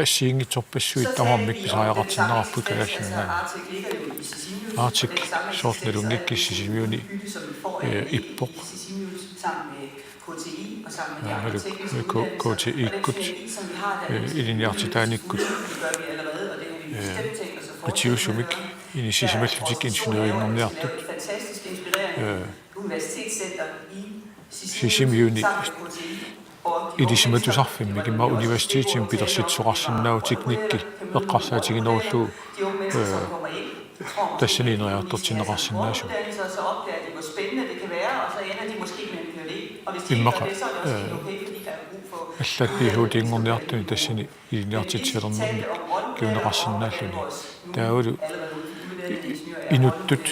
assiingit sorpassuit tamarmik pisaajarartinnerarput kalallunnaa artik soortnalungikkissisimiuni ippoq KTI-kut ilinjartitaanikkut patiusumik inissisimallutik ingeniørinnerniartut sisimiuni idisimatusarfimmi kimma universiteetim pitersitsoqarsinnau teknikki eqqarsaatiginerullu tassaniineriartortinneqarsinnaasum immaqa аллаатпиихуутингорниартуни тассани илиниартитсилернэрмик киунеқарсинааллуни таавалу инуттут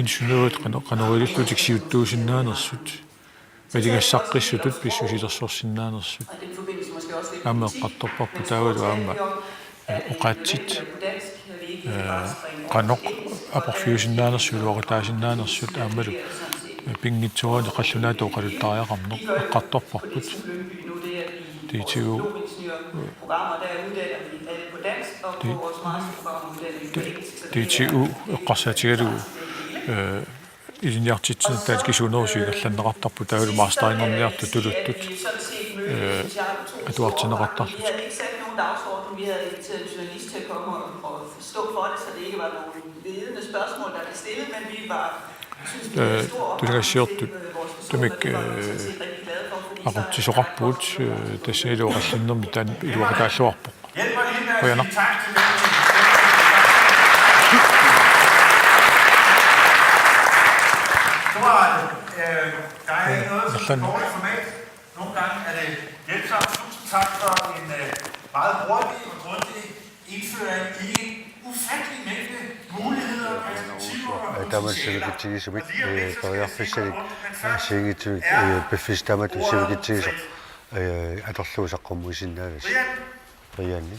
инженерит канерилиллутик сиуттуусиннаанерсут малингассаққиссутут писсусилерсорсиннаанерсут аамеэққарторпарпу таавалу аама оқаатсит каноқ апорфиусиннаанерсулуоқатаасиннаанерсут аамалу пингитсуани қаллунаатоо қалуттариақарнеқ эққарторпарпут DTU DTU эққарсаатигалугу илиниартитсинаттаат кисунерусуигалланнеқартарпу таавалу мастерингорниарту тулуттут атуартинеқартарлут Vi havde inviteret en journalist til at komme og stå for det, så det ikke var nogle ledende spørgsmål, der blev stillet, men vi var tulingasiortut tamik aquttisoqarpuut tassaniluoqallinnermi taan iluaqataalluarpoq qoyanaq Der er ikke noget som dårligt format. Nogle gange er det hjælpsomt. Tusind tak for en meget hurtig og grundig indføring i en ufattelig mængde muligheder og perspektiver. Таман сивикитсигисумик периарфиссалик сигитсуик пиффистамату сивикитсигисо аторлуусаққумму исиннаалас Rianni.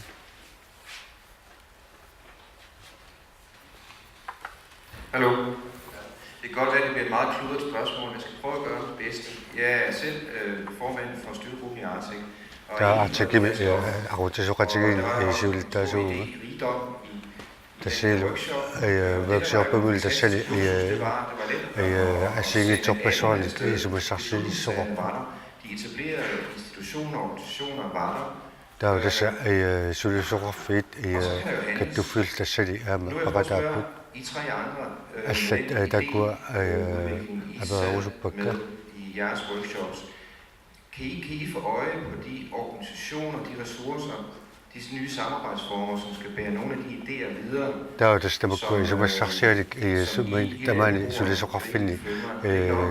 Hallo. Det kan godt være, at det bliver et meget kludret spørgsmål. Jeg skal prøve at gøre det bedste. Jeg er selv formand for styregruppen i Arctic. Der er Arctic arvotisokratikin isulitasuuga. Tassilu workshopumul tassali asingitsorpassuarnit isumassarsilissoqorpa. De etablerede institutioner og organisationer var der. Der er dessa sulissoqarfiit kattufil tassali aama paqataaput. Allat takua abarusuppakka. I jeres workshops. Kan I få øje på de organisationer, de ressourcer, disse nye samarbejdsformer, som skal bære nogle af de idéer videre? Der er det stemmer isumassarsialik tamani sulissoqarfilni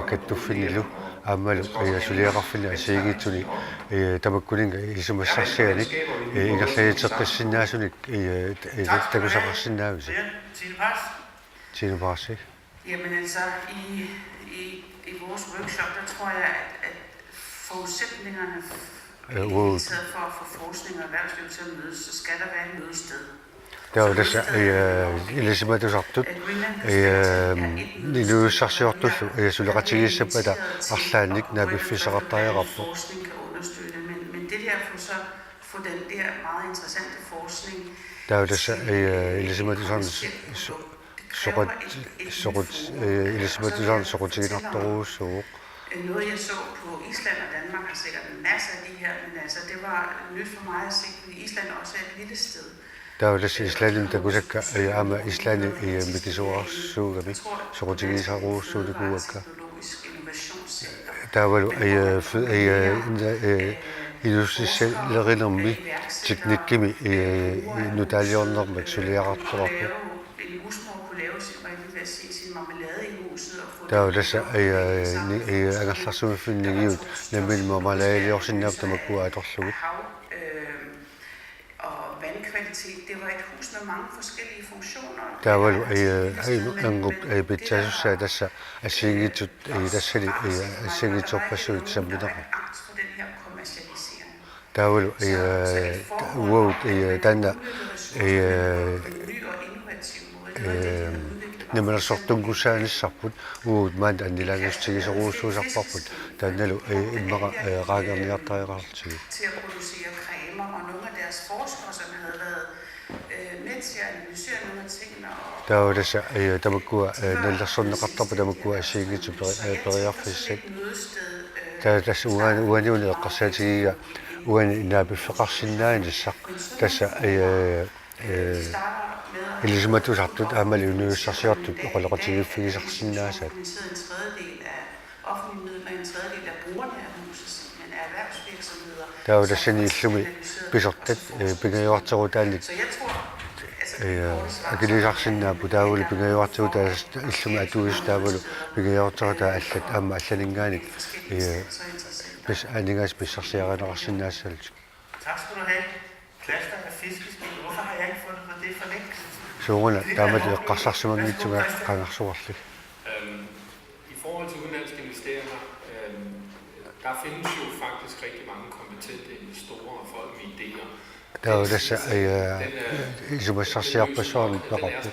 kattufilnilu ammalu suliaqarfilni asiigituni tamakkulinga isumassarsialik ingerlaiteqqissinnaasunik takusaqarsinnaavisi. Tine Parsi. Jamen altså, i vores workshop, der tror jeg, at forudsætningerne for at få forskning og erhvervsliv til at mødes, så skal der være et mødested. Der er det ilisimatusartut niluussarsiortullu suleqatigiissapata arlaanik nabiffiseqartariaqarpu. Forskning kan understøtte, men det der for få den der meget interessante forskning. Der er det ilisimatusartut ilisimatusartut Noget jeg så på Island og Danmark har sikkert masser af de her, men altså det var nyt for mig at se, at Island også er et lille sted. Der er det Islandin takusakka ama Islandi mikisuarsuugami soqutigisaruussuulikuakka. Der var ilussissalerinermi teknikkimi nutaliornermak suliaqartorpu. Der er det angerlarsumifinnigiut namilmamalaaliorsinnaap tamakkua atorlugut. Og vandkvalitet, det var et hus med mange forskellige funktioner. Der var angrup bitsasussaa tässä asingitut tassali asingitsorpassuut sammineqa. Der var uut tanna nimmersortungusaanissarput uut maat annilangustigiseruussuusarparput tannalu immaqa raagerniartariqartigi. Til at producere cremer, og nogle af deres forskere, som havde været med til at analysere nogle af tingene. Der var det tamakkua nallersorneqartarpa tamakkua asiingitsu periarfissat. Der er det uaniuneqqarsaatigiga uani naabiffeqarsinnaanissaq tassa ilisimatusartut aamali unuussarsiortut oqaloqatigiffigisarsinnaasat. En tredjedel af offentlige midler, en tredjedel af brugerne af huset, men erhvervsvirksomheder. Der er det sådan illumi pisortat pingajuarterutaannik. Så jeg tror akiliisarsinnaapu taavulu pingajuarterutaa illumi atuistaavalu pingajuarterutaa allat aama allaninngaanik bis aningaas pissarsiaqaneqarsinnaassaalut. Tak skal du have. Plaster af fiskespil. Hvorfor har jeg ikke fundet på det for længst? Suuna taamati eqqarsarsumangitsuga qangarsuarlik. I forhold til udenlandske investeringer, der findes jo faktisk rigtig mange kompetente investorer og folk med idéer. Der er dessa isumassarsiarpassuarnit peqarpu.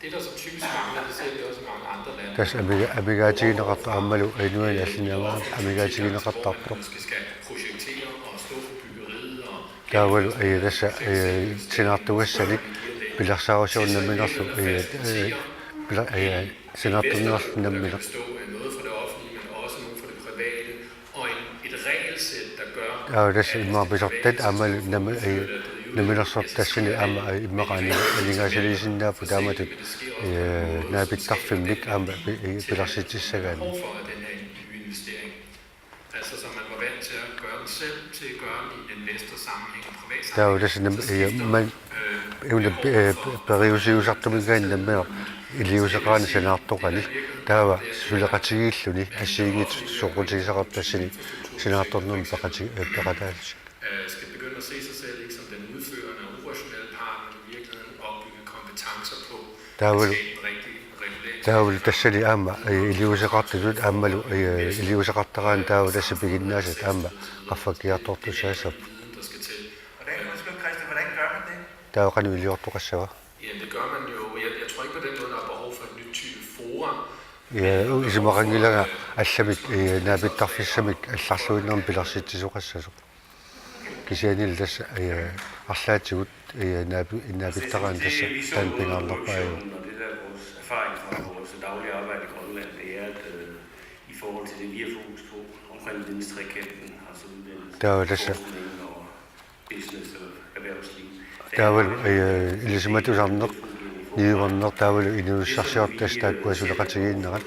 Det der så typisk mangler, det ser vi også i mange andre lande. Tas amigaatigineqarta ammalu ainuani allinama amigaatigineqartarpu. Skal projektere og stå for byggeriet og Taavalu dassa sinartugassalik pilarsaarusuunnaminarlu sinartunnerlunammineq. noget fra det offentlige, men også noget fra det private, og et regelsæt, der gør, Der er dessa immapisortat ammalu naminersort tassini amma immaqaani alingaasaliisinnaapu taamatut naapittarfimnik amma pilarsitissagaani. for den her nye investering. Altså, så man var vant til at gøre den selv, til at gøre den i en investorsammenhæng og privat Der er dessa man evne periusiusartumigaannammineq iliusaqaani taava suleqatigilluni assiigit soqutigisaqartassini sinaartornum peqataalisi. Skal begynde at se sig selv ikke som den udførende og operationelle part, men i virkeligheden opbygge kompetencer på at skabe en rigtig regulering. Taavul tassali aama iliusaqartatut aammalu iliusaqartaraan taava tassa piginnaasat aama qaffakkiartortusaasap. Hvordan gør man det? Taava qanu iliortuqassava. Ja, det gør man jo. Jeg tror ikke på den måde, der er behov for et nyt type forum. brugere. Isumaqangilanga allamik naapittarfissamik алларлуиннерм пиларситсисоқассасо кисианил тасса арлаатигут наапиттараан тасса таан пингаарларпааю. Og det der er vores erfaring fra vores daglige arbejde i Grønland, det er, at i forhold til det, vi har fokus på omkring videnstrekanten, altså uddannelse, forskning og business og erhvervsliv. Taawal ilisumatuusarneq niuarneq taawal inuussarsiortastaakkuasulaqatigiinnerat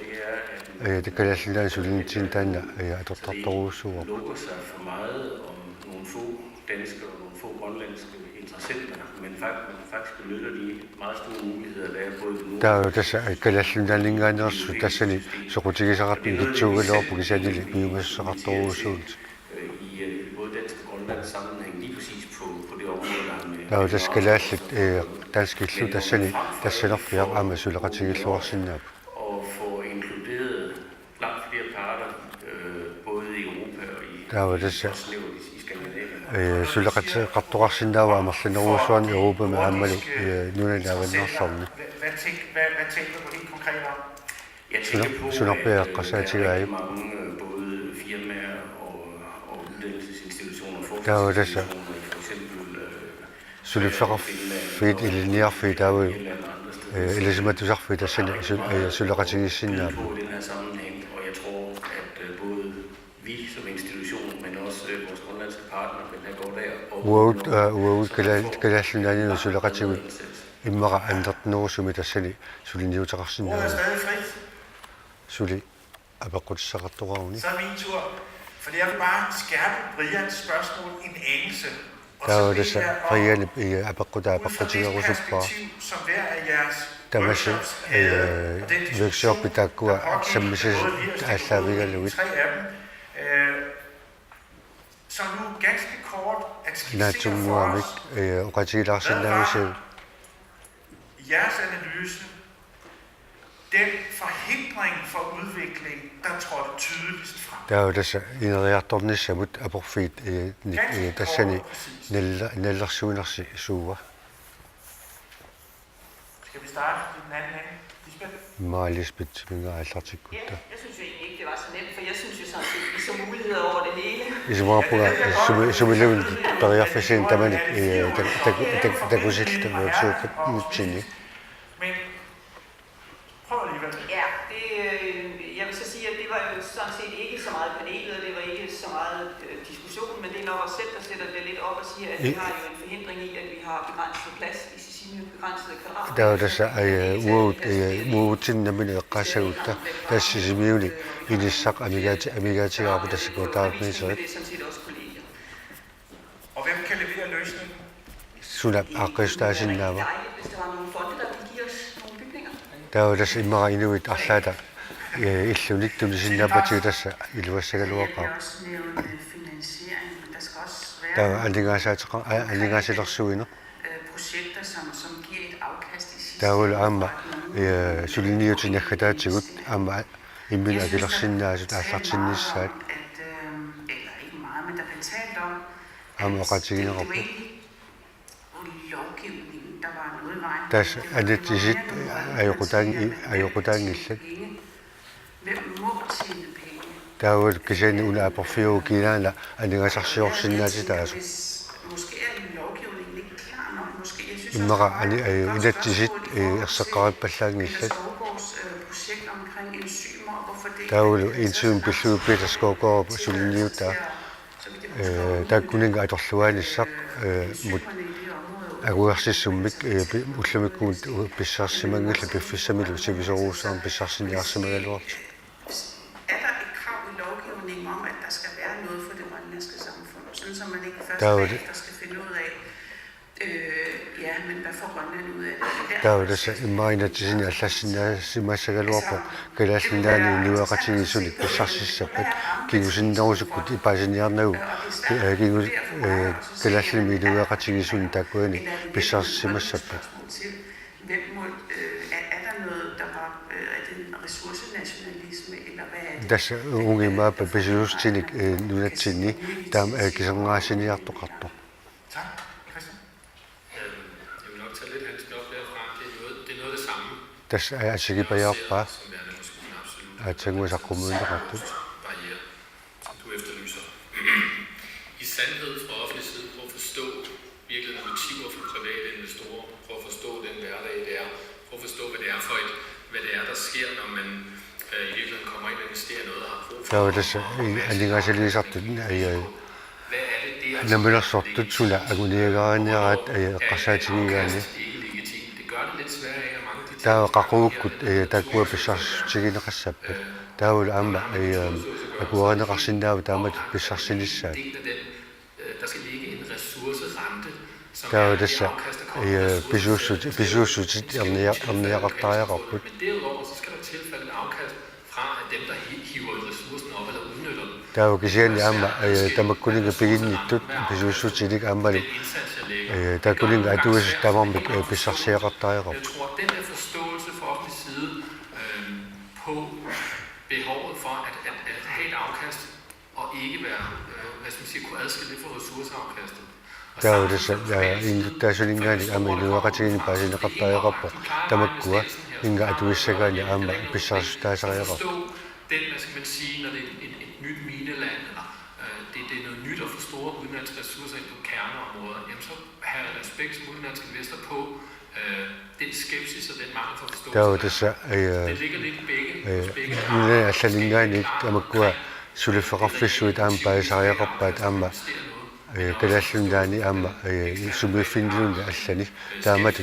takkalaallinaan sulinitsin taanna atortartoruussuuq. Lukker sig for meget om nogle få danske og nogle få grønlandske interessenter, men faktisk benytter de meget store muligheder, der er både nu. Taawal tassa kalaallinaalingaannersu tassani soqutigisaqarpi ikitsuugalorpu kisianili biumassaqartoruussuut. I både dansk og grønlandsk sammenhæng lige præcis på det område, der er med. Taawal taskalaallit danskillu tassani tassanerpiaq aama sulaqatigilluarsinnaap. Og få inkluderet langt flere parter, både i Europa og i Skandinavien. Sulaqatiqartoqarsinnaava amarlaneruusuarni Europa med aammalu nunanaavannerlorni. Hvad tænker du helt konkret om? Jeg tænker på, at der er mange både firmaer og uddannelsesinstitutioner, forskningsinstitutioner, for eksempel sulifaqarfiit iliniarfiit taawal ilisumatuusarfiit tassani sulaqatigissinnaap. På den her sammenhæng, og jeg tror, at både vi som institution, men også vores grønlandske partner vil have godt af at uaut kalaallinaaninnu sulaqatigut immara andartnerusumi tassani suliniutaqarsinnaap. Suli apaqutsaqartorauni. Så er min tur, for jeg vil bare skærpe Brians spørgsmål en anelse. Taawal tassa Brian apaqqutigarusuppaa som hver af jeres tamasi workshopi taakkua sammisis aallavigallugit tre af dem, som nu ganske kort at skitsere for naatsunguamik uqatigilaarsinnaavisiu jeres analyse, den forhindring for udvikling, der trådte tydeligst frem. Taawal tassa ineriartornissamut aporfiit tassani nallersuinarsi suuva. Skal vi starte i den anden ende? Lisbeth? Lisbeth mingaaallartikkutta. Jeg synes jo egentlig ikke, det var så nemt, for jeg synes jo sådan set, vi så muligheder over det hele. Isumaqapuga sumilevin periarfisin tamanik takusilta nutsini. Men prøv alligevel. Ja, jeg vil så sige, at det var jo sådan set ikke så meget panelet, og det var ikke så meget diskussion, men det er nok os selv, der sætter det lidt op og siger, at vi har jo en forhindring i, at vi har begrænset plads i Sisimiut, begrænsede kvadrat. Der er dessa uutsinnamin eqqasautta tassisimiuli inissaq amigaatigaarpu tassakuutaarmiiseret. Det er sådan set også kollegier. Og hvem kan levere løsningen? Sunap aqqistaasinnnaava. Hvis der var nogle fonde, der ville give os nogle bygninger. Der er dessa immara inuit arlaata illunik tunisinnaapatiu tassa iluassagaluaqaa. Finansiering, men der skal også være Allingaasilersuina. Projekter, som giver et afkast i sidste. Taawal aamma suliniutinnaggataatsigut aamma immin agilersinnaasut aallartinnissaat. Eller ikke meget, men der blev talt om, aamma oqatiginerarpu. Lovgivningen, der var noget i vejen. Tas anittisit ajoqutaangillat. Hvem må tjene penge? Taawal kisani una aporfiu kinaala aningasarsiorsinnaatitaasu. Måske er lovgivningen ikke klar nok. Måske, jeg synes immara inattisit erseqqarippallaangillat. Projekt omkring enzymer, og hvorfor det Taawal enzym pilluuppitasqooqorpu suliniuttaa. Taakkuninga atorluanissaq mut aguarsissummik ullamikkuut pissarsimangilla piffissamilu sivisoruussaarn pissarsinniarsimagaluart. Er der et krav i lovgivningen om, at der skal være noget for det grønlandske samfund, sådan som man ikke først bagefter skal finde ud af, men hvad får Grønland ud af det? Taawal tassa immarinattisini allassinnaasimassagaluarpu kalaallinnaani niuaqatigissunik pissarssissappat kigusinnerusukkut ipaasiniarnagu kalaallinmi niuaqatigissun taakkuani pissarssimassappat. Hvem må, er der noget, der var den ressourcenationalisme, eller hvad er det? Tässä ungimaappa pisilustinik nunatsinni taam kisangaasiniartoqartoq. Tak, Christian. Jeg vil nok tage lidt hans op derfra. Det er noget af det samme. tässä asiakin pajappa. At tænke mig sig kommunen ret. Barriere, som du efterlyser. I sandhed fra offentlig side prøv at forstå virkelig motiver for private investorer. Prøv at forstå den hverdag, det er. Prøv at forstå, hvad det er, der sker, når man i virkeligheden kommer ind og investerer noget og har brug for. Der var det anninger til lige sagt når man har sortet sulla agonierne ret qasaatigigani taa qaquukkut taakua pissartigineqassappat taawul aama akuaneqarsinnaavu taamat pissarsinissaat taawa tassa pisuussutit erniaqartaajaqarput taawa kisiani aama tamakkulinga piginnittut pisuussutinik aamalik taakkulinga atuus tamarmik pissarsiaqartaajaqarput på behovet for at have et afkast og ikke være, hvad skal man sige, kunne adskille det fra ressourceafkastet. Der er det så der er sådan en gang at man nu kan ikke bare sådan at der op der må gå en gang du er sikker at man besøger der så er op den, hvad skal man sige, når det er et nyt mineland eller det er noget nyt at få store udenlandske ressourcer ind på kerneområder, jamen så have respekt som udenlandsk investor på den skepsis og den mangel for forståelse. Der er det så det ligger lidt begge nu er sådan en gang at man går skulle forfælde ud af bare så er op at amma كلاسنداني أما سبب فينلون الثاني تامت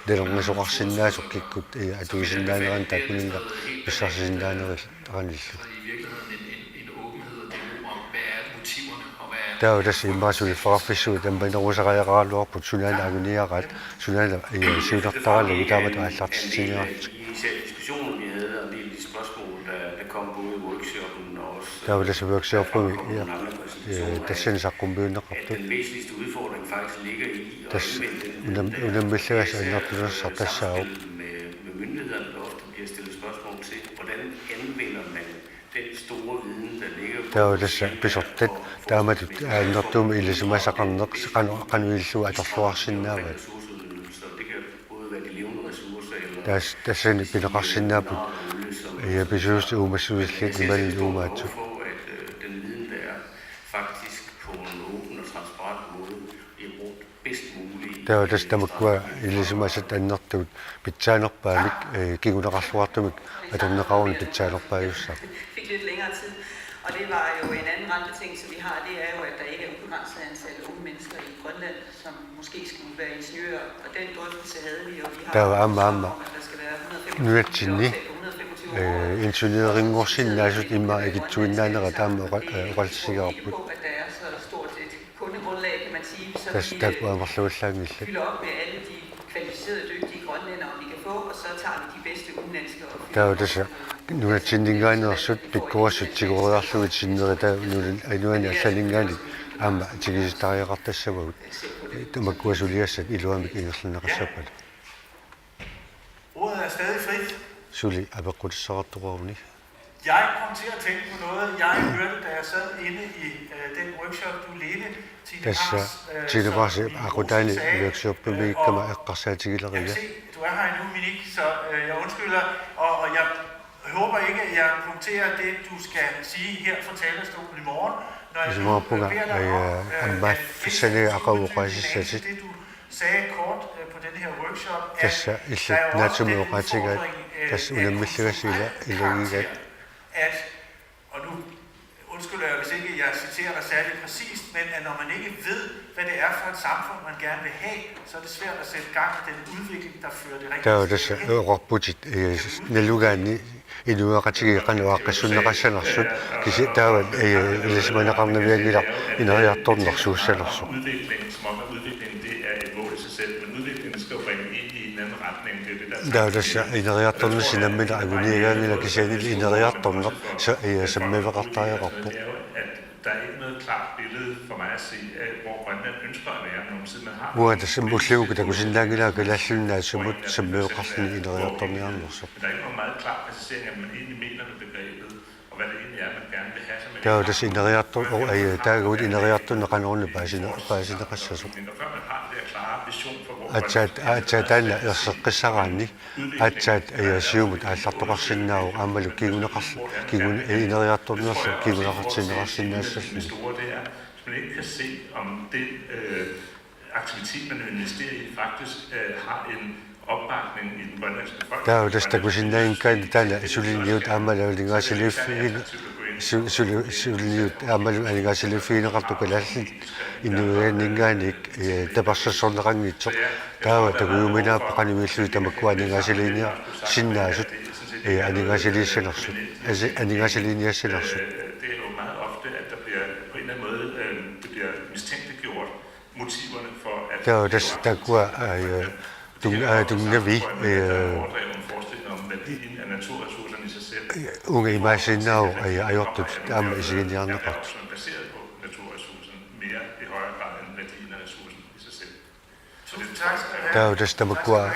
دلنا سوق الناس وكيكوت أتوي سندان عن تكون بس سندان عن ده ده شيء ما سوي فرافيش ودم بين وزراء قالوا بتشونان أغنية قال شونان شيء نقطع اللي تامت على السنين der var det så workshop på det sendes af kommunen og den væsentligste udfordring faktisk ligger i at anvende den med myndighederne, der ofte bliver stillet spørgsmål til, hvordan anvender man den store viden, der ligger på. Der var det så besortet, der var det nok dumt i ligesom at kan vi så at der får sin nærvær. Det kan både være de levende ressourcer eller der sender bidrag sin nærvær. Jeg besøger det umassuligt lidt imellem umat. Den viden der er faktisk på en åben og transparent måde bliver brugt bedst muligt. Der var det der må gå ligesom at sætte andet til betjener på ikke gik under rasvart at den ravne betjener på jo så. Fik lidt længere tid. Og det var jo en anden rammebetingelse, vi har, det er jo, at der ikke er ubegrænset antal unge mennesker i Grønland, som måske skulle være ingeniører. Og den drøftelse havde vi jo. Der var amma. Nu er det ingeniøring og sin næste i mig ikke to en anden redam og rejsiger op. At der er så stort et kundegrundlag, kan man sige, så der var så slangt. Fylder op med alle de kvalificerede dygtige grønlændere, vi kan få, og så tager vi de bedste udenlandske. Der var det så. Nu er tindingerne og så det går så til råd så vi tinder der nu er tindingerne amma til der er ret så ud. Det må gå så lige så i lov med en sådan recept. Ordet er stadig frit. Suli abaqut saratuwni. Jeg kom til at tænke på noget, jeg hørte, da jeg sad inde i den workshop, du ledte, Tine Barse, akudani workshop på mig, kommer jeg qassatigilariya. Jeg kan se, du er her endnu, Minik, så jeg undskylder, og jeg håber ikke, at jeg punkterer det, du skal sige her fra talerstolen i morgen, når jeg beder dig om at det, du sagde kort på den her workshop, at der er også den udfordring, at, og nu undskylder jeg, hvis ikke jeg citerer dig særligt præcist, men at når man ikke ved, hvad det er for et samfund, man gerne vil have, så er det svært at sætte gang i den udvikling, der fører det rigtige. Der er det så råbudget, Nelugani, i nu er rigtig kan være kasunna kasana sud, der er ligesom en ramne virkelig der, i når jeg tror nok så selv også. Udviklingen, som om udviklingen det er et mål i sig selv, men udviklingen skal jo bringe ind i en anden retning, det er det der. Der er det så i når jeg tror nok sin men agonia eller kan sige i når jeg tror nok så som med hvad der er op på. Der er ikke noget klart billede for mig at se af hvor Grønland ønsker at være, når man har. Hvor det som muslim kan kunne sige langt der kan lade som med resten i når jeg tror nok så. Der er ikke nogen meget klar præcisering af, hvad man egentlig mener med begrebet, og hvad det egentlig er, man gerne vil have som en der er det inderretto der er godt inderretto når kan ordne basina kassasu men før man har den der klare vision for hvor at den er så qissarani at siumut allartoqarsinnaaru aammalu kigun inderretto nersu kigunaqarsinnerassinnaassalluni det store det er, hvis man ikke kan se om det aktivitet man investerer i faktisk har en opbakning i den grønlandske befolkning. Der er jo det stakusinnainkaan tana suliniut aammalulingaasiliuffiin suliniut aammalulingaasiliuffiineqartukalallit innuianninngaanik taparsasornerangitsoq taava takuyuminaapaqanimillui tamakkuaningaasilinia sinnaasut aningaasiliissanersut aningaasiliiniassalersut. Det er jo meget ofte, at der bliver på en eller anden måde det bliver mistænkeliggjort motiverne for at der er jo det takua tungavi om værdien af naturressourcerne i sig selv. Unge i maisinnaau ajortut taama isiiniarneqart. Baseret på naturressourcen mere i højere grad end værdien af ressourcen i sig selv. Der er jo det tamakua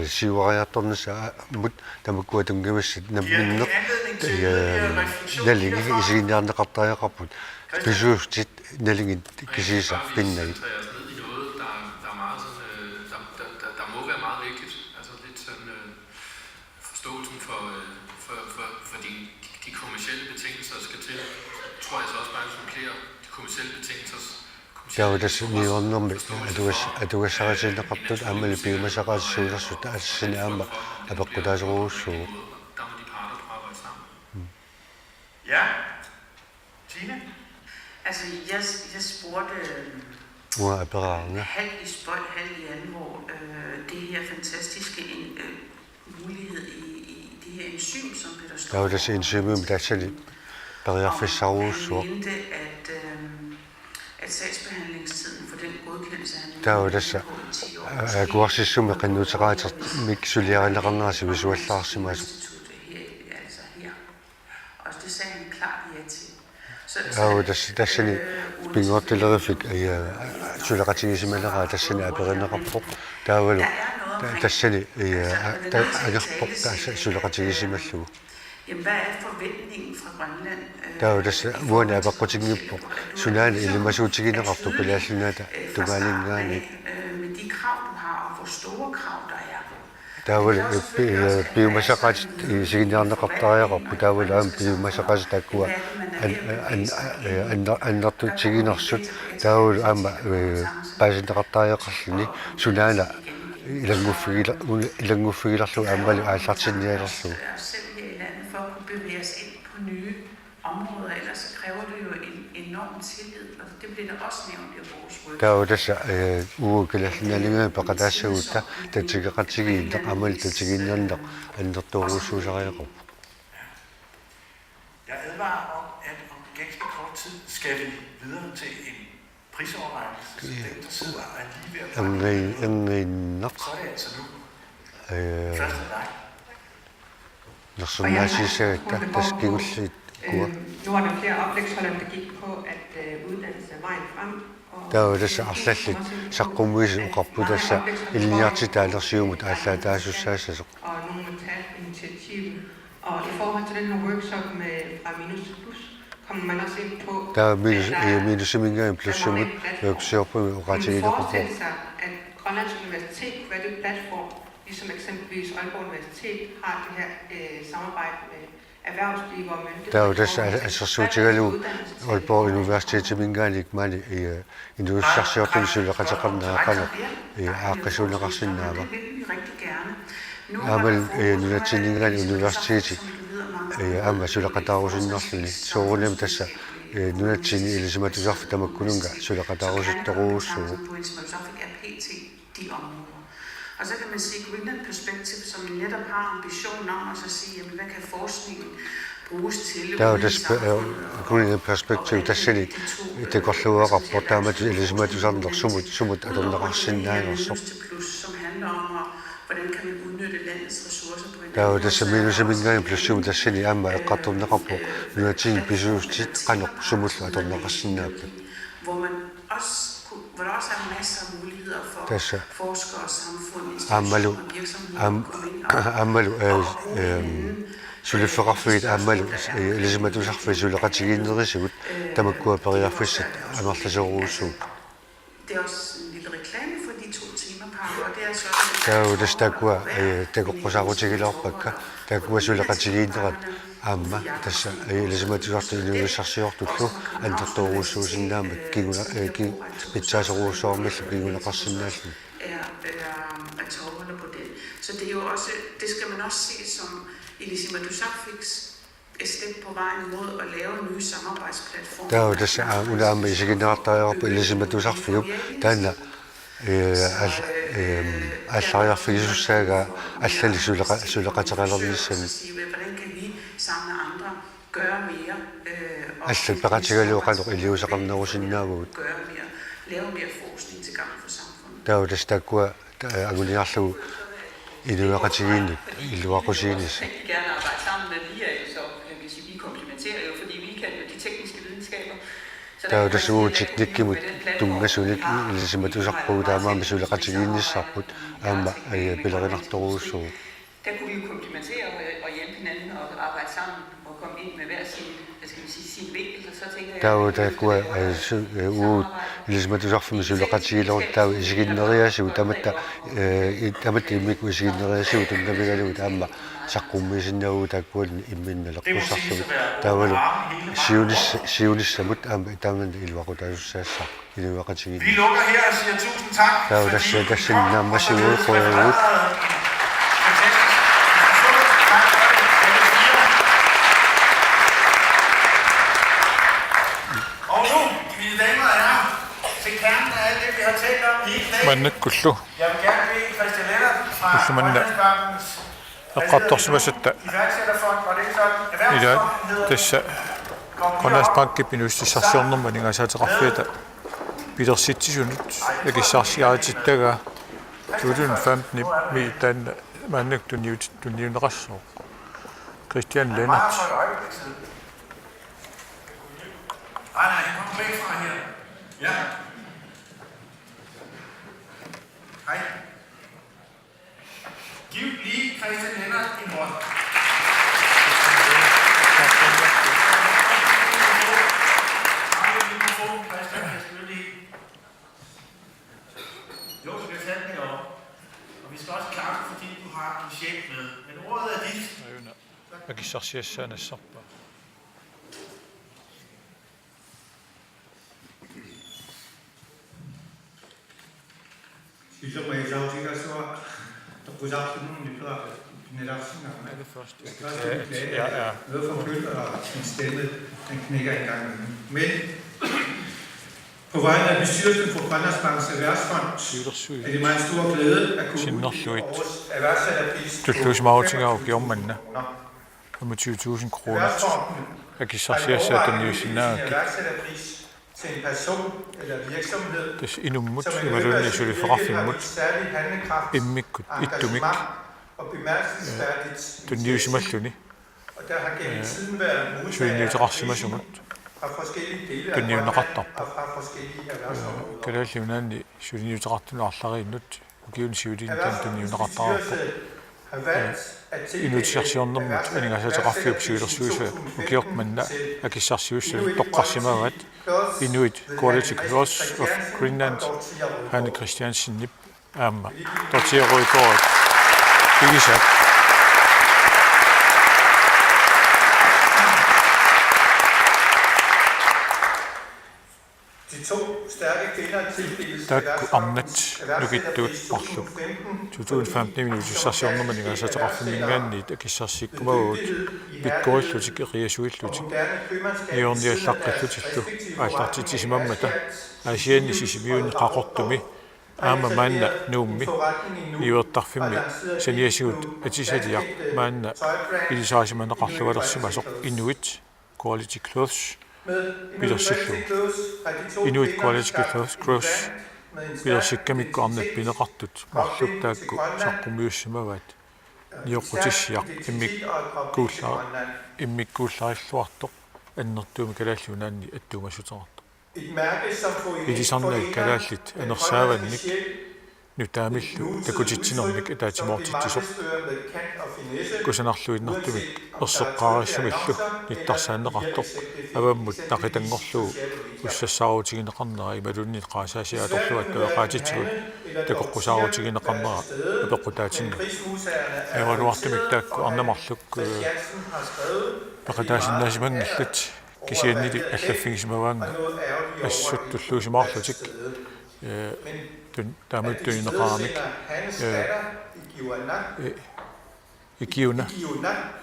siuariartornassa mut tamakua tungavissit namminneq nalingi isiiniarneqartariaqarput pisuustit nalingit kisiisa pinnagi. Forståelsen for de kommercielle betingelser skal til, tror jeg så også bare supplerer de kommercielle betingelsers. Der er det niornummi atugassarasinnaqartut aammal piumasaqaasssuulersut aassinaama apeqqutaasuruussuu. Der må de parter arbejde sammen. Ja, Tina? Altså, jeg spurgte halv i spøj, halv i alvor, det her fantastiske mulighed i det her enzym, som Peter Storgård. Der er det enzymum, der er bariafisaruussuu. Han mente, at sagsbehandlingstiden for den godkendelse, han der er det akuarsissumi qinnuuteqaater miksuliarineqarnerasi visuallaarsimasu. Altså her. Og det sagde han klart ja til. Ja, tassani pingoortilerifik suleqatigisimaleraa tassani aperinneqarpoq taavalu tassani agerpoq taassa suleqatigisimalluu. Jamen, hvad er forventningen fra Grønland? Der er det uanne apeqqutigiippoq sunaani ilimasuutigineqartu pilaallunaata tumaalinngaani. Med de krav du har, og hvor store krav der er. Taavalu piumasaqaat siginiarneqartariaqarpu taavalu aam piumasaqaat takkua аннартутсигинерсут таавул аама паасинеқартариақарлуни сунаана илангуффигилерлу аамалу ааллартинниалерлу. Selv her i landet for at kunne bevæge os ind på nye områder, ellers så kræver det jo en enorm tillid, og det bliver der også nævnt i vores workshop. Der er jo dessa uukilallinalinga paqataassaguutta tatsigeqatigiinneq amal tatsiginnerneq annertuurusuusariaqarpu. Jeg advarer om, at om ganske kort tid skal vi videre til en prisoverrækkelse, så dem, der sidder er lige ved at så er det altså nu. Først af dig. Når summaasisagat taskigullit kuur. Nu var der flere oplægsholdere, der gik på, at uddannelse er vejen frem. Der er dessa arlallit saqqumuisi uqarpu tassa ilniartitaalersiumut aallaataasussaassasuq. Og nogen må tage initiativ. Og i forhold til den her workshop med fra minus til plus, kommer man også ind på, der er minusimingain plussumut workshop uqatigileqarpu. Forestille sig, at Grønlands Universitet kunne være det platform, ligesom eksempelvis Aalborg Universitet har det her samarbejde med erhvervsliv og myndigheder. Der er jo dessa assassuutigalu Aalborg Universiteetimingain ikmani indussarsiortulisuleqataqarnaaqaneq aaqqisuuleqarsinnaava. Det vil vi rigtig gerne. Amal nunatiningaani universiteeti aama suleqataarusinnerluni soorunam tassa nunatini ilisimatusarfi tamakkununga suleqataarusittaruussuu. Og så kan man sige Greenland Perspective, som netop har ambition om at så sige, jamen, hvad kan forskningen bruges til? Der er jo Greenland Perspective, der siger det går slået op, hvor der er med sumut atomnaqarsinnaangersoq. Som handler om, hvordan kan man udnytte landets ressourcer på en der er jo det saminusimingain plussum der siger aama eqqartorneqarpu nunatini pisuustit qaneq sumullu atomnaqarsinnaappa. Hvor der også er masser af muligheder for forskere og samfund, institutioner og virksomheder сулиффеқарфигит ааммалу элисиматусарфи сулеқатигииннерисугут тамаккуа периарфиссат амерласеруусsuut. Det er også en lille reklame for de 2 temaparker, og det er sådan... таудастакуа такоққусаарутигилоорпакка такуа сулеқатигииннерат аама тасса элисиматусарти инуиссарсиортуллу антертооруссуусиннаама кигуна питсаасеруусsoormallу кигунеқарсинааллу er tovholder på den. Så det er jo også, det skal man også se som Ilisimatusarfiks et step på vejen mod at lave nye samarbejdsplatformer. таудасса унаама исигинеартариорпу элисиматусарфиу таана аллариарфигисуссаага аллали сулеқатеқалернissani Hvordan kan vi sammen med andre gøre mere? аллал пеқатигалуоқалоқ илиусеқарнерусиннаавгут Gøre mere, lave mere forskning til gavn for samfundet. таудастакуа агуниарлугу илуақатигииннут илуақусиинис Vi gerne arbejde sammen med VIA, så vi komplementerer jo, fordi vi kan jo de tekniske videnskaber. таудасуу техниккимут тунгасуник илисиматусарпугу таамаама сулеқатигиинниссарпут аама пилеринарторуussуу Der kunne vi jo komplementere og hjælpe hinanden og arbejde sammen og komme ind med hver sin, hvad skal vi sige, sin vinkel, og så tænker jeg... таудакуа уут илисиматусарфими сулеқатигилорут тау исигиннериасугу таматта иммикку исигиннериасугу тунгавигалугу таама саққуммисиннагуу таккуални имминналеққуссарлугу таавалу сиулиссамут аама тааман илуақутаасуссаассаа илуақатигин Vi lukker her og siger tusind tak, таудасса тассиннааммасигуу қоягут Og nu, mine damer og herrer, til kernen af alt det, vi har talt om hele dagen. маннаккуллу Jeg vil gerne bede Christian Lennart fra Kullumanna. Grønlandsbankens эққартарсимасатта iværksætterfond, var det ikke sådan? ила Erhvervsfonden hedder тасса Grønlandsbank пинуссиссарсиорнэрма нингасаатеқарфиата пилерситсисунут акиссаарсиаатиттага 2015 ми таанна мааннак туниунеқассоо Christian Lennart for et øjeblik siden. Nej, han kommer væk fra her. Ja. Hej. Giv lige Christian Lennart en hånd. Har du en mikrofon, Christian? Jeg skal lige... Jo, du skal tage den herovre. Og vi skal også klappe, fordi du har en chef med. Men ordet er dit. акиссарсиассаанассарпа Noget forflytter og en stemme, den knækker en gang imellem. Men på vegne af bestyrelsen for Grønlandsbankens Erhvervsfond er det meget stor glæde at kunne udgive årets erhvervsatterpris på 25.000 kroner акиссарсиассаатанниуссинаа erhvervsatterpris til en person eller virksomhed, тас инуммут som er ималунни nødt til at сулифеқарфиммут særlig handlekraft, иммиккут иттумик og bemærkelsesværdigt тунниусималлуни og der har gennem tiden været modtagere суинниутеқарсимасумут fra forskellige dele af тунниунеқартарпа og fra forskellige erhvervsområder. калааллунаанни сулинниутеқартунаарларииннут укиун сиулин тан тунниунеқартараппо har valgt at tillægge инуутисарсиорнэрмут анингасаатеқарфиуп сиулерсууса укиортманна акиссарсиуссалу тоққарсимават Inuit Quality Cross of Greenland Hanne Christiansen аама тотиеруикорат игисат De to stærke kvinder tildeles такку арнат нукиттуут парлук 2015 минутиссарсиорнэрмани гасаатеқарфимингаанниит акиссарсиккумагуут пиккориллутик эриасуиллутик иорниаллаққиллутиллу ааллартитисимаммата асианни сисимиуни қақортуми аама маанна нуумми иуертарфимми саниасигут атисалиақ маанна илисаасиманеқарлугалерсимасоқ Inuit Quality Clothes пилерсиллу Inuit Quality Clothes пилерсиккамикку арнат пинеқартут марлук таакку саққумиуссимаваат ниоққутиссиақ иммиккууллариллуартоқ аннертууми калааллунаанни аттуумасутерарто илисарнак калааллит анерсааванник nutaamillu takutitsinerndik ataatimoortittisor kusanarluinnertumik ersoqqaarissumallu nittarsaanneqartoq avammut naqitangorlugu ussassaarutigineqarnera imalunni qaasaasiaatorluat tuaqaatitsigut takoqqusaaruutigineqarnera apeqqutaatinnu evaluartumik taakku arnamarluk paqataasinnaasimanngillut kisiannili allaffigisimavaanga assut tulluusimaarlutik taamuttuineqaramik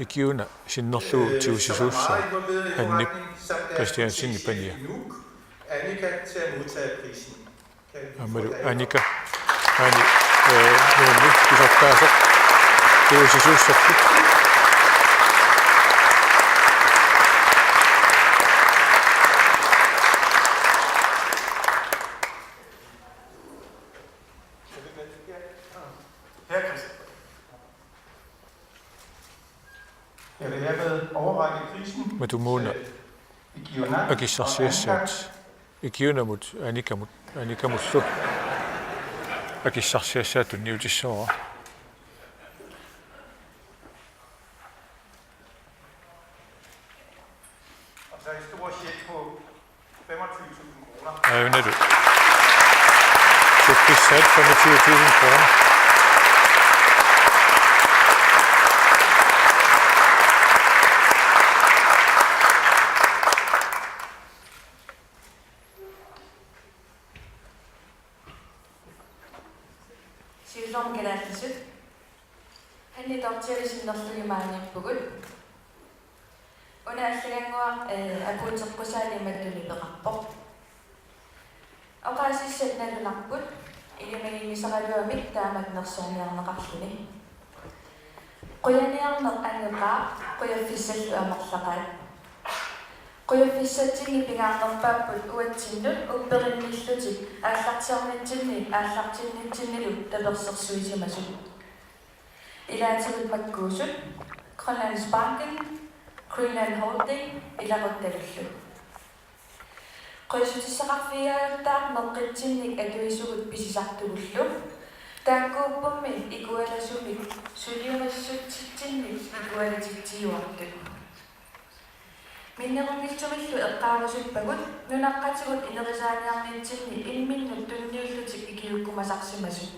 ikiuna sinnerlugu tiusisuussa annip Christiansen Pania Annika til at modtage prisen. Annika nuunni kisartaasoq tiusisuussartuk Jeg vil herved overrække prisen. Matumuna akissarsiassaat ikiunamut Annikamullu akissarsiassaatun niutissuara Og så en stor check på 25.000 kroner. Ajunalu sukkissat 25.000 kroner. Siusormukalaattasut hannitortialisinnerlugimaaniippugut unaallagangua apuuteqqusaalimallunipeqarpoq oqaasissatnalunarput ilumagimisaraluamik taamatnersorniarneqarluni quyaniarneq angeqaa quyaffissallu amorlaqaat quyaffissatsingi pingaarnerpaapput uatsinnut upperinnillutik aallartiarnitsinnilu tapersersuisimasut ilaatigut makkuusut Grønlandsbanken Greenland Holding ilaquttalullu quyasutissaqarfiaataaq meqqitsinnik atuisugut pisisartugullu taakkuuppummi ikualasumik suliumassutitsinnik ikualatitsiuartut minnerungiltumillu eqqaarusuppagut nunaqqatigut inerisaaniarnitsinni imminnut tunniullutik ikiukkumasarsimasut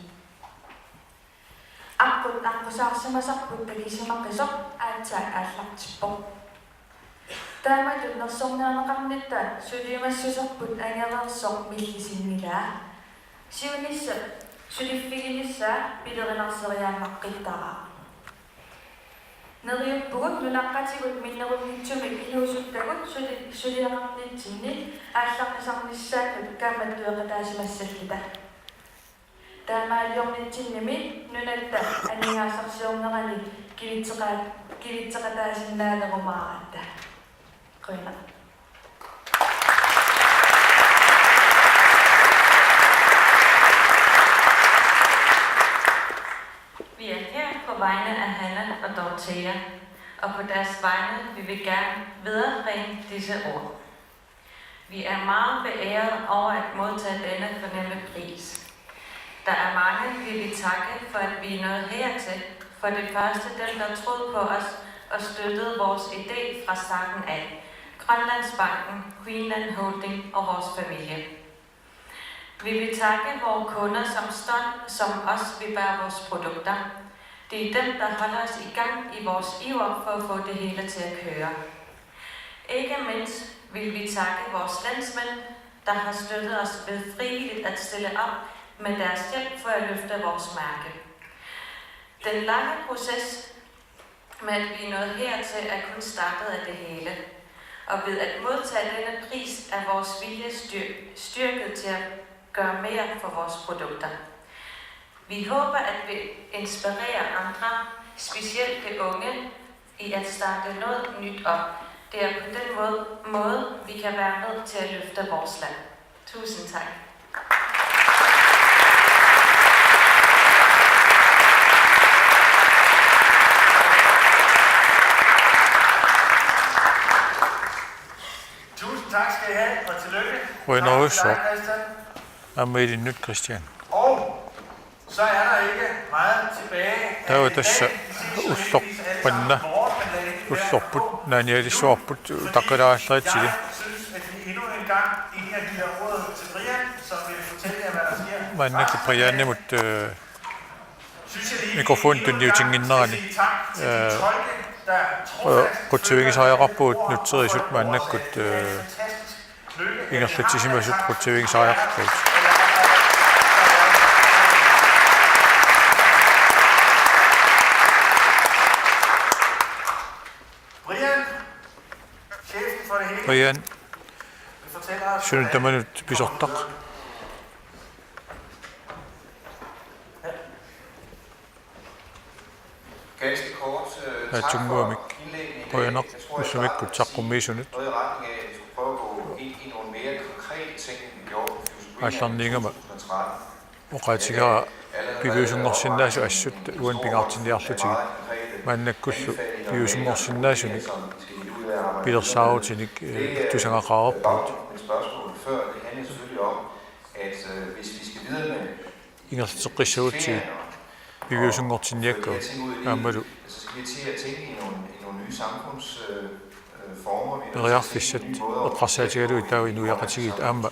аққут аққусаарсимасарпут такисимаққисоқ аатсаак ааллартиппоқ тааматут нерсорниарнеқарнитта сулиумассусерпут ангерерсоқ миллисиннилаа сиунисса сулиффигиниссаа пилеринарсериаамаққиттараа нериуппугут нунаққатигут миннерунгитсумик илуусуттагут сулиақарнитсинни ааллаққисарниссаатут кааматтуэқатаасимассаллита таамаалиорнитсинними нуналта анигаасарсиорнерани килитсеқатаасиннаалерумааратта қуина Vi er her på vegne af Hanna og Dorothea, og på deres vegne vil vi gerne viderebringe disse ord. Vi er meget beæret over at modtage denne fornemme pris. Der er mange, vi vil takke for, at vi er nået hertil. For det første dem, der troede på os og støttede vores idé fra starten af. Grønlandsbanken, Greenland Holding og vores familie. Vi vil takke vores kunder som os vil bære vores produkter. Det er dem, der holder os i gang i vores iver for at få det hele til at køre. Ikke mindst vil vi takke vores landsmænd, der har støttet os ved frivilligt at stille op med deres hjælp for at løfte vores mærke. Den lange proces med at blive nået hertil er kun startet af det hele. Og ved at modtage denne pris er vores vilje styrket til at gøre mere for vores produkter. Vi håber at vi inspirerer andre, specielt de unge, i at starte noget nyt op. Det er på den måde vi kan være med til at løfte vores land. Tusind tak. Tak skal I have, og tillykke. Hvor er noget så? Er med i nyt, Christian. Og Så er der ikke meget tilbage. Der er tässä ussoppanna ussopput naanialissuarput takkalaallaatsili Endnu en gang inden jeg giver ordet til Brian, som vil fortælle jer, hvad der sker. mannak Brianimut mikrofon tunniutinginnerani qutsuvigisaajaqarpuut nutserisut mannakkut ingerlatsisimasut qutsuvigisaajaqarpuut Brian synnyttämännyt pisottak. Ganske kort indlæg. Brian ussum ikkut saqqumiisunut. Noget i retning af, at vi skulle prøve at gå ind i nogle mere konkrete ting, end vi gjorde på алларнингама оқаатигара пивиусунгорсиннаасу ассут уан пингаартинниарлутигит мааннаккуллу пивиусунгорсиннаасуник пилерсаарутиник тусангақарерпут ингерлтеққиссагутсигит пивиусунгортинниаккау аамалу периарфиссат эққарсаатигалу таа инуяқатигит аама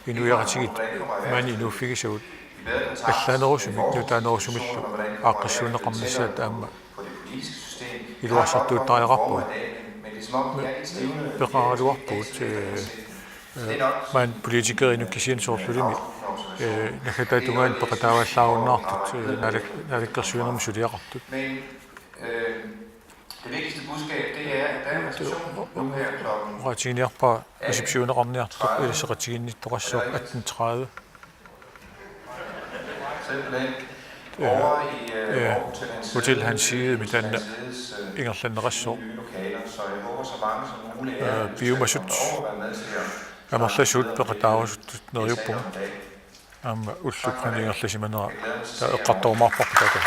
инуяқатигит маани инуффигисагут аллаанерусумик нутаанерусумиллу ааққиссуунеқарнissaат аама илуарсартуутариақарпут пеқаралуарпут маан политикер инуккисиан соорлулими нахатаатунгаан пеқатааваллааруннаартут налаккерсуинерми сулиақартут Det vigtigste budskab, det er, at der er en recession nu her klokken. Ratiginerpa receptioneqarniartuq ilisseqatiginnittoqassuuq 18:30. Hotel Hanside mitanna ingerlanneqassuuq. Biomasut amarlasut peqataavasut neriuppunga. Amma ulluqani ingerlasimanera ta eqqartorumaarparputata.